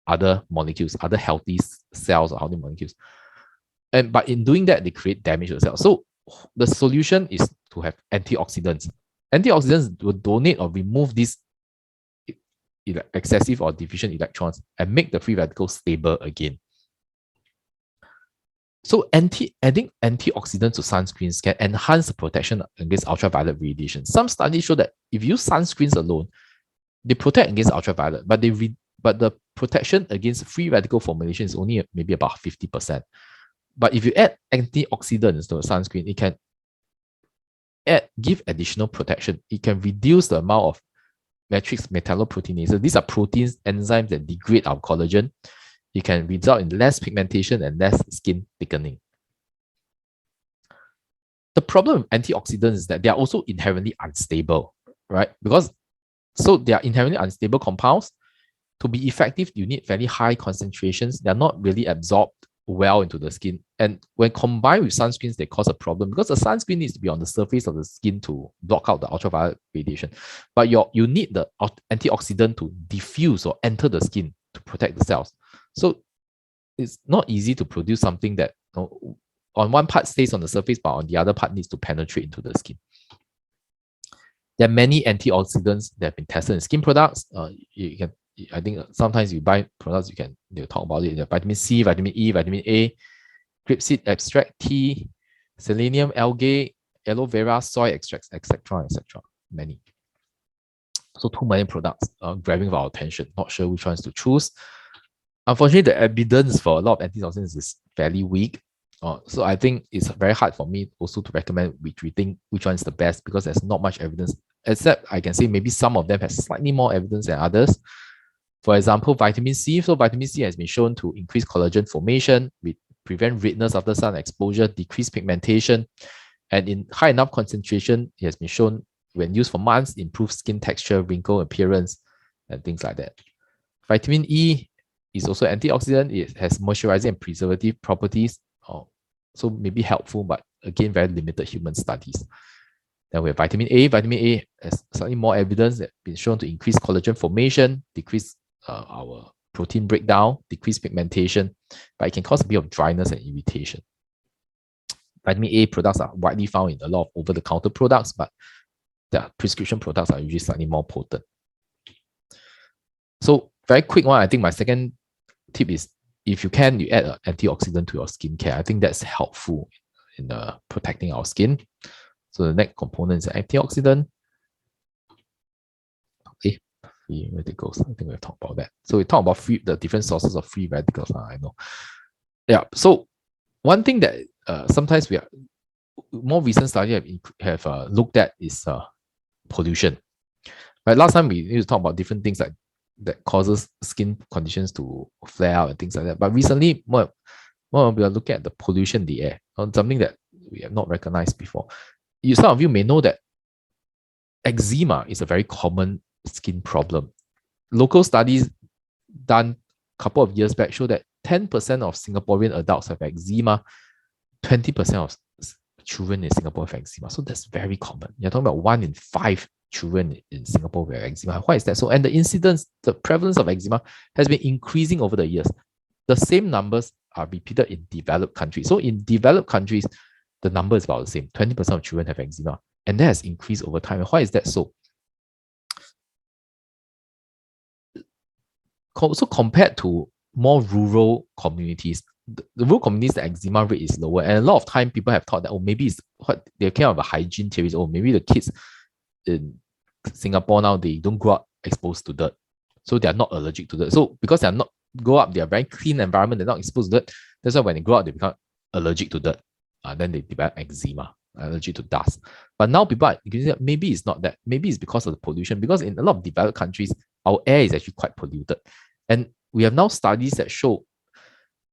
other molecules, other healthy cells or healthy molecules. But in doing that, they create damage to the cell. So the solution is to have antioxidants. Antioxidants will donate or remove these excessive or deficient electrons and make the free radicals stable again. So adding antioxidants to sunscreens can enhance the protection against ultraviolet radiation. Some studies show that if you use sunscreens alone, they protect against ultraviolet, but the protection against free radical formation is only maybe about 50%. But if you add antioxidants to a sunscreen, it can give additional protection. It can reduce the amount of matrix metalloproteinases. These are proteins, enzymes that degrade our collagen. It can result in less pigmentation and less skin thickening. The problem with antioxidants is that they are also inherently unstable, right? So they are inherently unstable compounds. To be effective, you need fairly high concentrations. They're not really absorbed well into the skin. And when combined with sunscreens, they cause a problem because the sunscreen needs to be on the surface of the skin to block out the ultraviolet radiation. But you need the antioxidant to diffuse or enter the skin to protect the cells. So it's not easy to produce something that on one part stays on the surface, but on the other part needs to penetrate into the skin. There are many antioxidants that have been tested in skin products. I think sometimes you buy products, they'll talk about it. Vitamin C, vitamin E, vitamin A, grapeseed extract, tea, selenium, algae, aloe vera, soy extracts, etc., etc. Many. So too many products grabbing our attention. Not sure which ones to choose. Unfortunately, the evidence for a lot of antioxidants is fairly weak. So I think it's very hard for me also to recommend which one is the best because there's not much evidence, except I can say maybe some of them have slightly more evidence than others. For example, vitamin C. So vitamin C has been shown to increase collagen formation, prevent redness after sun exposure, decrease pigmentation, and in high enough concentration, it has been shown when used for months, improve skin texture, wrinkle appearance, and things like that. Vitamin E is also antioxidant. It has moisturizing and preservative properties. So maybe helpful, but again, very limited human studies. Then we have vitamin A. Vitamin A has slightly more evidence that been shown to increase collagen formation, decrease our protein breakdown, decrease pigmentation, but it can cause a bit of dryness and irritation. Vitamin A products are widely found in a lot of over-the-counter products, but the prescription products are usually slightly more potent. So very quick one, I think my second tip is if you can, you add an antioxidant to your skincare. I think that's helpful in protecting our skin. So the next component is antioxidant. Okay, free radicals. I think we've talked about that. So we talk about the different sources of free radicals. I know. Yeah. So one thing that sometimes more recent studies have looked at is pollution. Right. Last time we used to talk about different things that causes skin conditions to flare out and things like that. But recently, we are looking at the pollution in the air, something that we have not recognized before. Some of you may know that eczema is a very common skin problem. Local studies done a couple of years back show that 10% of Singaporean adults have eczema, 20% of children in Singapore have eczema. So that's very common. You're talking about 1 in 5 children in Singapore with eczema. Why is that so? And the prevalence of eczema has been increasing over the years. The same numbers are repeated in developed countries. So in developed countries, the number is about the same. 20% of children have eczema. And that has increased over time. Why is that so? So compared to more rural communities, the rural communities, the eczema rate is lower. And a lot of time people have thought that, maybe it's they're kind of a hygiene theories. Maybe the kids in Singapore now, they don't grow up exposed to dirt. So they are not allergic to dirt. So because they are not grow up, they are very clean environment, they're not exposed to dirt. That's why when they grow up, they become allergic to dirt. Then they develop eczema, allergic to dust. But now people are maybe it's not that. Maybe it's because of the pollution. Because in a lot of developed countries, our air is actually quite polluted. And we have now studies that show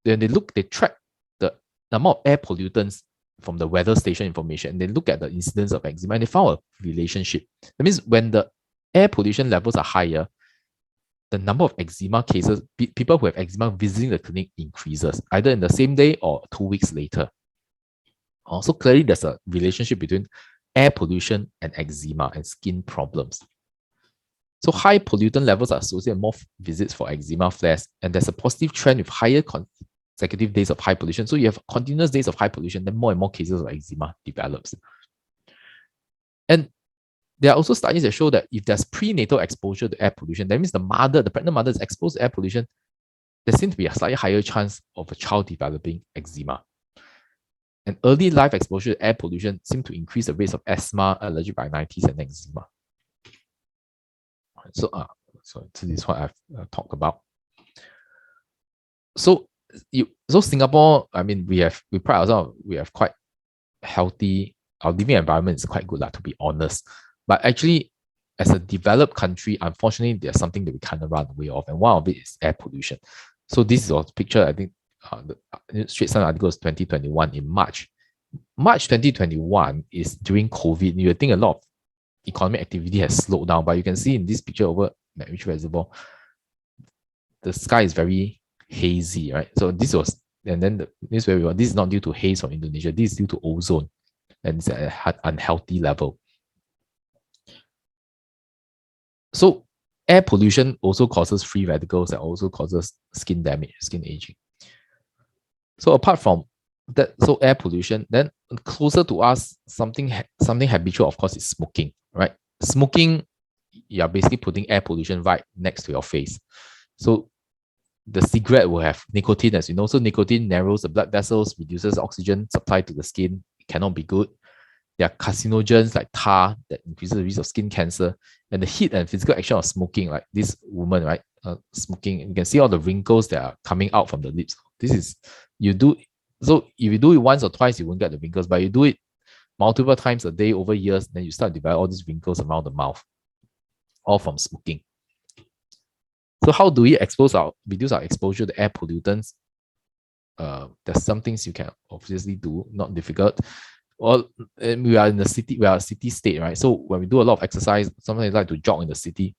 when they track the amount of air pollutants from the weather station information, and they look at the incidence of eczema, and they found a relationship. That means when the air pollution levels are higher, the number of eczema cases, people who have eczema visiting the clinic increases, either in the same day or 2 weeks later. Also, clearly there's a relationship between air pollution and eczema and skin problems. So high pollutant levels are associated with more visits for eczema flares, and there's a positive trend with higher consecutive days of high pollution. So you have continuous days of high pollution, then more and more cases of eczema develops. And there are also studies that show that if there's prenatal exposure to air pollution, that means the pregnant mother is exposed to air pollution, there seems to be a slightly higher chance of a child developing eczema. And early life exposure to air pollution seems to increase the rates of asthma, allergic rhinitis, and eczema. So this is what I've talked about. So Singapore, I mean, we pride ourselves, we have quite healthy, our living environment is quite good, to be honest. But actually, as a developed country, unfortunately, there's something that we kind of run away of, and one of it is air pollution. So this is a picture, I think, the Straits Times article is 2021 in March. March 2021 is during COVID. You think a lot of economic activity has slowed down, but you can see in this picture over McRitchie Reservoir, the sky is very hazy, right? So this was, and then this is not due to haze from Indonesia. This is due to ozone, and it's at an unhealthy level. So air pollution also causes free radicals and also causes skin damage, skin aging. So apart from that, so air pollution, then closer to us, something habitual, of course, is smoking, right? Smoking, you're basically putting air pollution right next to your face. So the cigarette will have nicotine, as you know. So nicotine narrows the blood vessels, reduces oxygen supply to the skin. It cannot be good. There are carcinogens like tar that increases the risk of skin cancer. And the heat and physical action of smoking, like this woman, right? Smoking, you can see all the wrinkles that are coming out from the lips. This is, so if you do it once or twice, you won't get the wrinkles, but you do it multiple times a day over years, then you start to develop all these wrinkles around the mouth, all from smoking. So how do we reduce our exposure to air pollutants? There's some things you can obviously do, not difficult. Well, we are in the city, we are a city state, right? So when we do a lot of exercise, sometimes we like to jog in the city.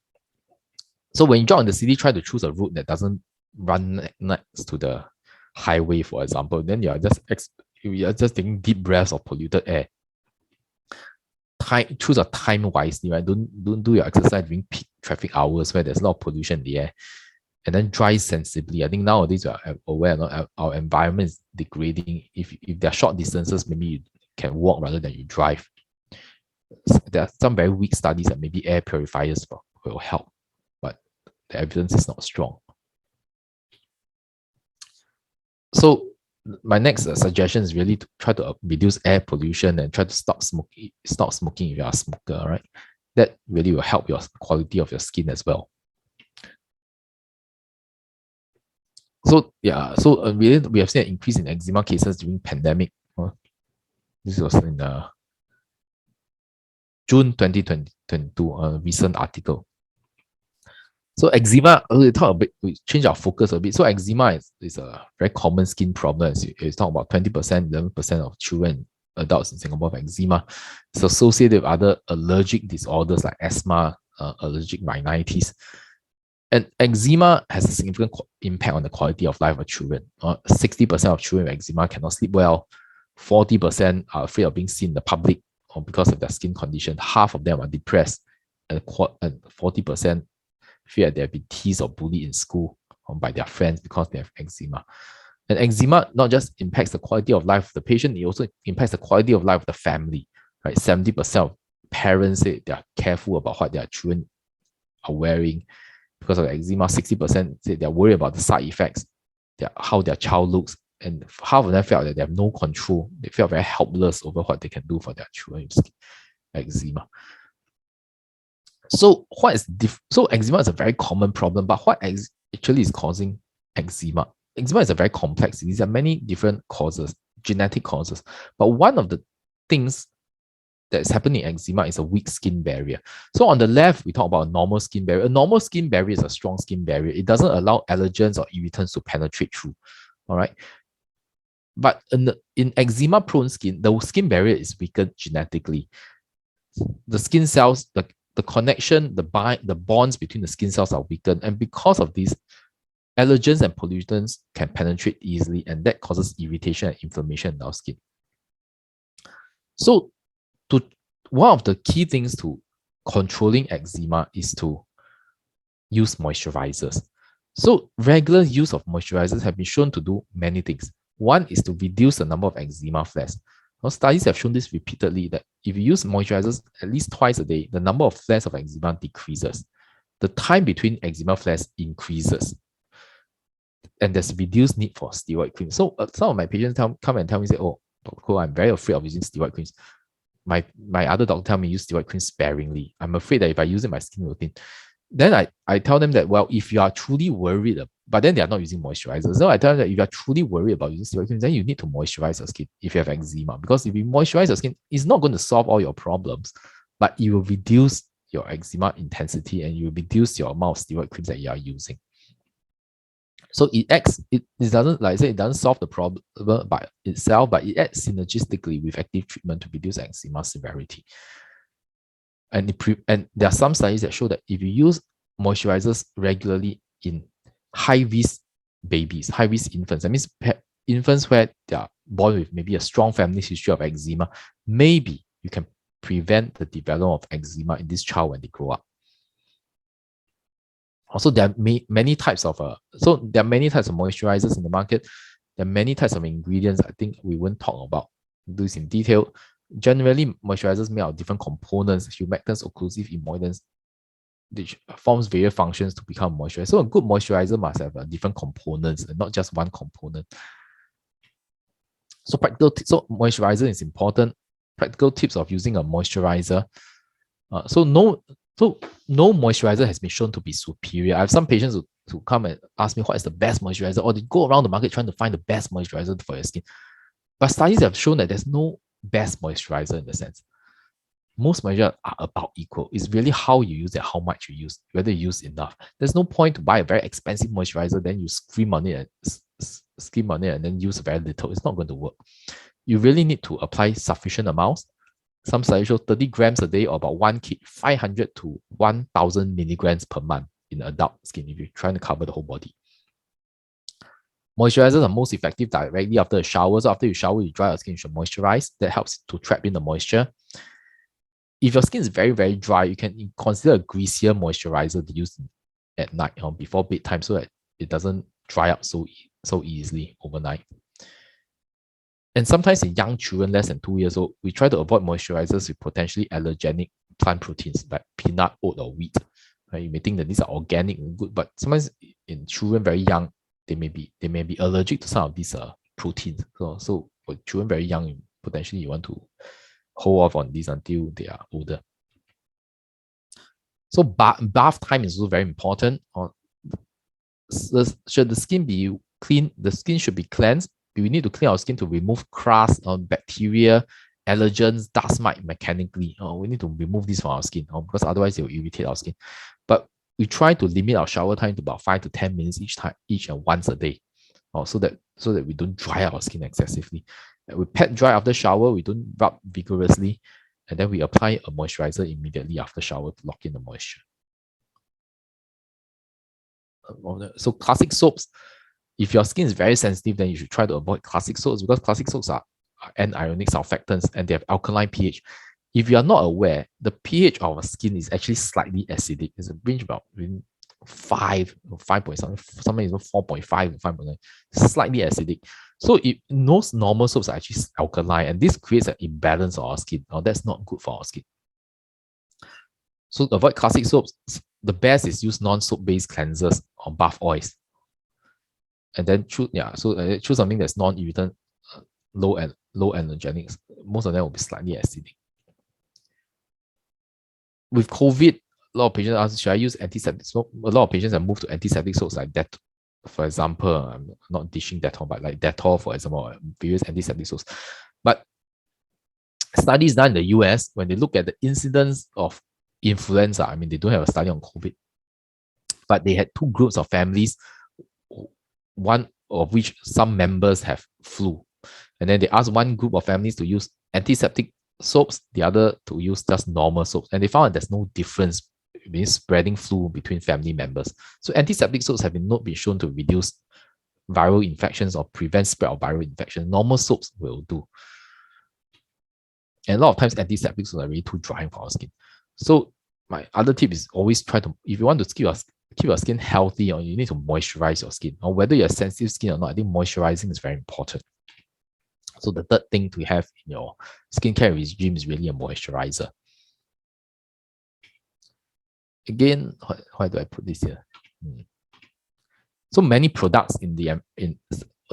So when you jog in the city, try to choose a route that doesn't run next to the highway, for example. Then you are just taking deep breaths of polluted air. Choose a time wisely, right? Don't do your exercise during peak traffic hours where there's a lot of pollution in the air. And then drive sensibly. I think nowadays we are aware that our environment is degrading. If there are short distances, maybe you can walk rather than you drive. There are some very weak studies that maybe air purifiers will help, but the evidence is not strong. So my next suggestion is really to try to reduce air pollution and try to stop smoking if you are a smoker, right? That really will help your quality of your skin as well. So yeah, so we have seen an increase in eczema cases during pandemic. This was in June 2022, a recent article. So eczema, we change our focus a bit. So eczema is a very common skin problem. As you talk about 20%, 11% of children, adults in Singapore have eczema. It's associated with other allergic disorders like asthma, allergic rhinitis. And eczema has a significant impact on the quality of life of children. 60% of children with eczema cannot sleep well. 40% are afraid of being seen in the public or because of their skin condition. Half of them are depressed, and 40% fear they'll be teased or bullied in school by their friends because they have eczema. And eczema not just impacts the quality of life of the patient, it also impacts the quality of life of the family. Right? 70% of parents say they are careful about what their children are wearing because of eczema. 60% say they're worried about the side effects, how their child looks, and half of them felt that they have no control. They felt very helpless over what they can do for their children with eczema. So so eczema is a very common problem, but what actually is causing eczema? Eczema is a very complex disease. There are many different causes, genetic causes. But one of the things that is happening in eczema is a weak skin barrier. So on the left, we talk about a normal skin barrier. A normal skin barrier is a strong skin barrier. It doesn't allow allergens or irritants to penetrate through. All right. But in eczema-prone skin, the skin barrier is weakened genetically. The skin cells, the connection, the bonds between the skin cells are weakened. And because of these, allergens and pollutants can penetrate easily, and that causes irritation and inflammation in our skin. So one of the key things to controlling eczema is to use moisturizers. So regular use of moisturizers have been shown to do many things. One is to reduce the number of eczema flares. Now, studies have shown this repeatedly that if you use moisturizers at least twice a day, the number of flares of eczema decreases. The time between eczema flares increases. And there's reduced need for steroid creams. So some of my patients come and tell me, say, oh, Dr. Koh, I'm very afraid of using steroid creams. My other doctor tell me use steroid creams sparingly. I'm afraid that if I use it, my skin will thin. Then I tell them that, well, if you are truly worried, but then they are not using moisturizers. So I tell them that if you are truly worried about using steroid creams, then you need to moisturize your skin if you have eczema. Because if you moisturize your skin, it's not going to solve all your problems, but it will reduce your eczema intensity and you reduce your amount of steroid creams that you are using. So it doesn't, like I said, it doesn't solve the problem by itself, but it acts synergistically with active treatment to reduce eczema severity. And there are some studies that show that if you use moisturizers regularly in high-risk babies, high-risk infants, that means infants where they are born with maybe a strong family history of eczema, maybe you can prevent the development of eczema in this child when they grow up. Also, there are many types of moisturizers in the market. There are many types of ingredients. I think we won't talk about this in detail. Generally, moisturizers made out of different components, humectants, occlusive emollients, which forms various functions to become moisturizer. So a good moisturizer must have different components and not just one component. So moisturizer is important. Practical tips of using a moisturizer. So no moisturizer has been shown to be superior. I have some patients who come and ask me what is the best moisturizer, or they go around the market trying to find the best moisturizer for your skin. But studies have shown that there's no best moisturizer in the sense. Most moisturizers are about equal. It's really how you use it, how much you use, whether you use enough. There's no point to buy a very expensive moisturizer, then you scream on it and then use very little. It's not going to work. You really need to apply sufficient amounts. Some studies show 30 grams a day or about 500 to 1,000 milligrams per month in adult skin if you're trying to cover the whole body. Moisturizers are most effective directly after a shower. So after you shower, you dry your skin, you should moisturize. That helps to trap in the moisture. If your skin is very, very dry, you can consider a greasier moisturizer to use at night or before bedtime so that it doesn't dry up so easily overnight. And sometimes in young children, less than 2 years old, we try to avoid moisturizers with potentially allergenic plant proteins like peanut, oat, or wheat. Right? You may think that these are organic and good, but sometimes in children very young, they may be allergic to some of these proteins. So for children very young, potentially you want to hold off on these until they are older. So bath time is also very important. Should the skin be clean? The skin should be cleansed. We need to clean our skin to remove crust, bacteria, allergens, dust mite mechanically. We need to remove this from our skin because otherwise it will irritate our skin. But we try to limit our shower time to about 5 to 10 minutes each and once a day, so that we don't dry our skin excessively. We pat dry after shower. We don't rub vigorously, and then we apply a moisturizer immediately after shower to lock in the moisture. So classic soaps. If your skin is very sensitive, then you should try to avoid classic soaps because classic soaps are anionic surfactants and they have alkaline pH. If you are not aware, the pH of our skin is actually slightly acidic. It's a range about 5 or 5 point something, something is 4.5 or 5.9, slightly acidic. So most normal soaps are actually alkaline, and this creates an imbalance of our skin. That's not good for our skin. So to avoid classic soaps, the best is use non-soap based cleansers or bath oils. And then choose something that's non-irritant, low allergenics. Most of them will be slightly acidic. With COVID, a lot of patients ask, should I use antiseptic soap? A lot of patients have moved to antiseptic soaps like Dettol. For example, I'm not dishing Dettol, but like Dettol, for example, various antiseptic soaps. But studies done in the US, when they look at the incidence of influenza, they don't have a study on COVID, but they had 2 groups of families, one of which some members have flu. And then they asked one group of families to use antiseptic soaps, the other to use just normal soaps. And they found that there's no difference in spreading flu between family members. So antiseptic soaps have not been shown to reduce viral infections or prevent spread of viral infection. Normal soaps will do. And a lot of times antiseptic soaps are really too dry for our skin. So my other tip is always try to, if you want to keep your skin healthy, you need to moisturize your skin. Or whether you have sensitive skin or not, I think moisturizing is very important. So the third thing to have in your skincare regime is really a moisturizer. Again, why do I put this here? So many products there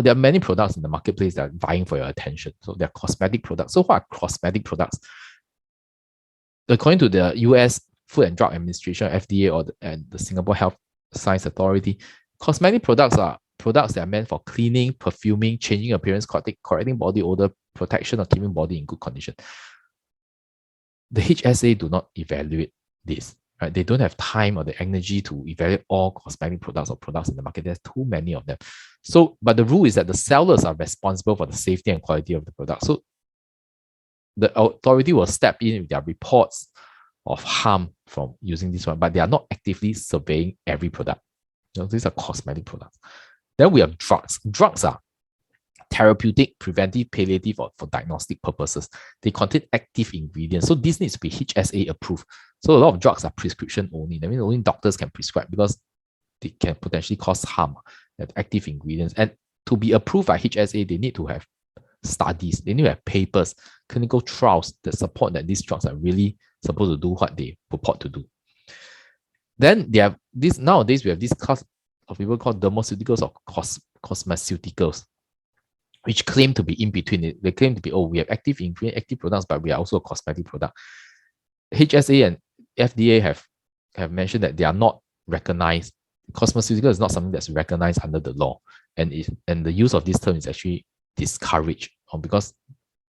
are many products in the marketplace that are vying for your attention. So they're cosmetic products. So what are cosmetic products? According to the US Food and Drug Administration, FDA, and the Singapore Health Science Authority, cosmetic products are products that are meant for cleaning, perfuming, changing appearance, correcting body odor, protection, or keeping body in good condition. The HSA do not evaluate this. Right? They don't have time or the energy to evaluate all cosmetic products or products in the market. There's too many of them. So, but the rule is that the sellers are responsible for the safety and quality of the product. So the authority will step in with their reports of harm from using this one, but they are not actively surveying every product. These are cosmetic products. Then we have drugs. Drugs are therapeutic, preventive, palliative, or for diagnostic purposes. They contain active ingredients. So this needs to be HSA approved. So a lot of drugs are prescription only. That means only doctors can prescribe because they can potentially cause harm, that active ingredients. And to be approved by HSA, they need to have studies, they need to have papers, clinical trials that support that these drugs are really supposed to do what they purport to do. Then they have this, nowadays we have this class of people called dermoceuticals or cosmeceuticals, which claim to be in between it. They claim to be, oh, we have active ingredient, active products, but we are also a cosmetic product. HSA and FDA have mentioned that they are not recognized. Cosmeceutical is not something that's recognized under the law, and the use of this term is actually discouraged because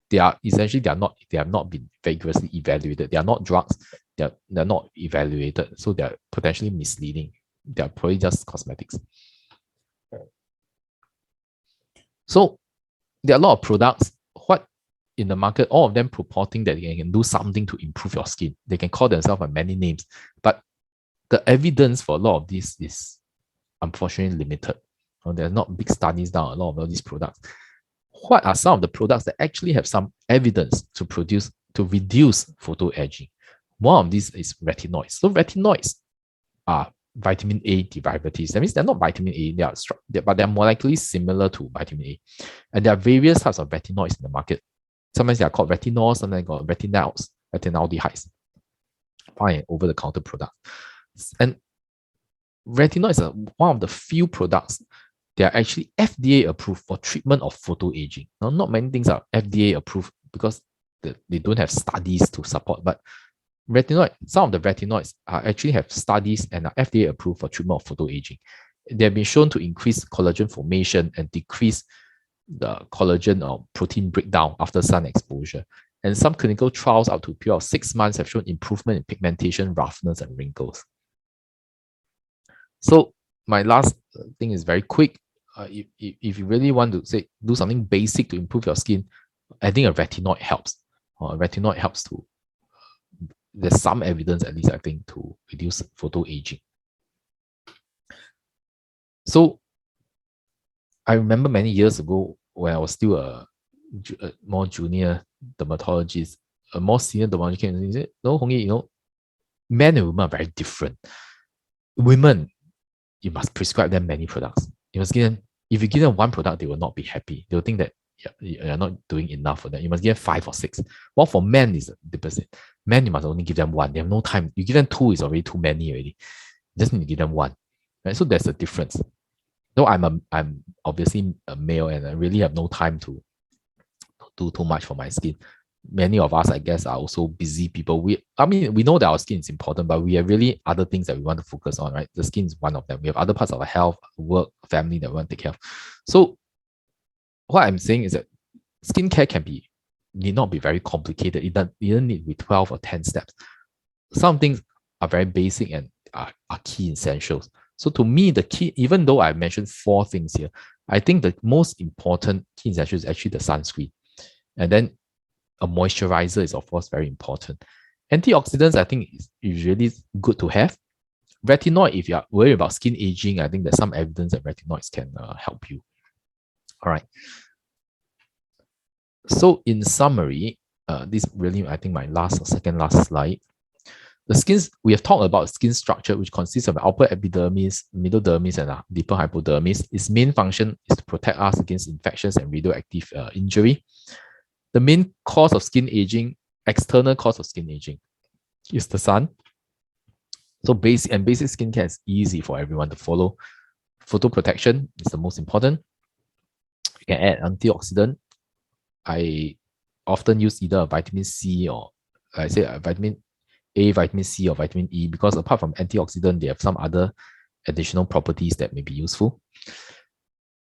they have not been vigorously evaluated. They are not drugs. They're not evaluated, so they're potentially misleading. They're probably just cosmetics. So there are a lot of products in the market, all of them purporting that they can do something to improve your skin. They can call themselves by many names, but the evidence for a lot of this is unfortunately limited. There are not big studies done on a lot of these products. What are some of the products that actually have some evidence to reduce photo aging? One of these is retinoids. So retinoids are vitamin A derivatives. That means they're not vitamin A, but they're molecularly similar to vitamin A. And there are various types of retinoids in the market. Sometimes they are called retinols, sometimes called retinaldehydes. Fine, over-the-counter product. And retinoid is one of the few products that are actually FDA approved for treatment of photo aging. Now, not many things are FDA approved because they don't have studies to support, but some of the retinoids actually have studies and are FDA approved for treatment of photo aging. They have been shown to increase collagen formation and decrease the collagen or protein breakdown after sun exposure. And some clinical trials out to a period of 6 months have shown improvement in pigmentation, roughness, and wrinkles. So my last thing is very quick. If you really want to do something basic to improve your skin, I think a retinoid helps. Retinoid helps to, there's some evidence at least I think, to reduce photo aging. So I remember many years ago when I was still a more junior dermatologist, a more senior dermatologist came and said, no, Hong, men and women are very different. Women, you must prescribe them many products. You must give them, if you give them one product, they will not be happy. They'll think that you're not doing enough for them. You must give them 5 or 6. Well, for men, is the opposite. Men, you must only give them 1. They have no time. You give them 2 is already too many already. You just need to give them 1. Right? So there's a difference. Though I'm obviously a male and I really have no time to do too much for my skin. Many of us, I guess, are also busy people. We know that our skin is important, but we have really other things that we want to focus on, right? The skin is one of them. We have other parts of our health, work, family that we want to take care of. So what I'm saying is that skincare need not be very complicated. You don't need to be 12 or 10 steps. Some things are very basic and are key essentials. So to me, the key, even though I mentioned 4 things here, I think the most important key essential is actually the sunscreen. And then a moisturizer is, of course, very important. Antioxidants, I think, is really good to have. Retinoid, if you're worried about skin aging, I think there's some evidence that retinoids can help you. All right. So in summary, this really, I think, my second last slide. We have talked about skin structure, which consists of the upper epidermis, middle dermis, and deeper hypodermis. Its main function is to protect us against infections and radioactive injury. The main cause of skin aging, external cause of skin aging, is the sun. So basic skincare is easy for everyone to follow. Photo protection is the most important. You can add antioxidant. I often use either a vitamin C or I say a vitamin A, vitamin C, or vitamin E, because apart from antioxidant, they have some other additional properties that may be useful.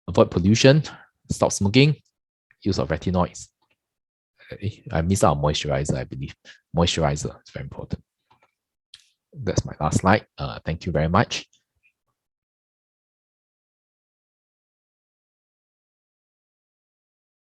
Avoid pollution, stop smoking, use of retinoids. I miss out on moisturizer, I believe. Moisturizer is very important. That's my last slide. Thank you very much.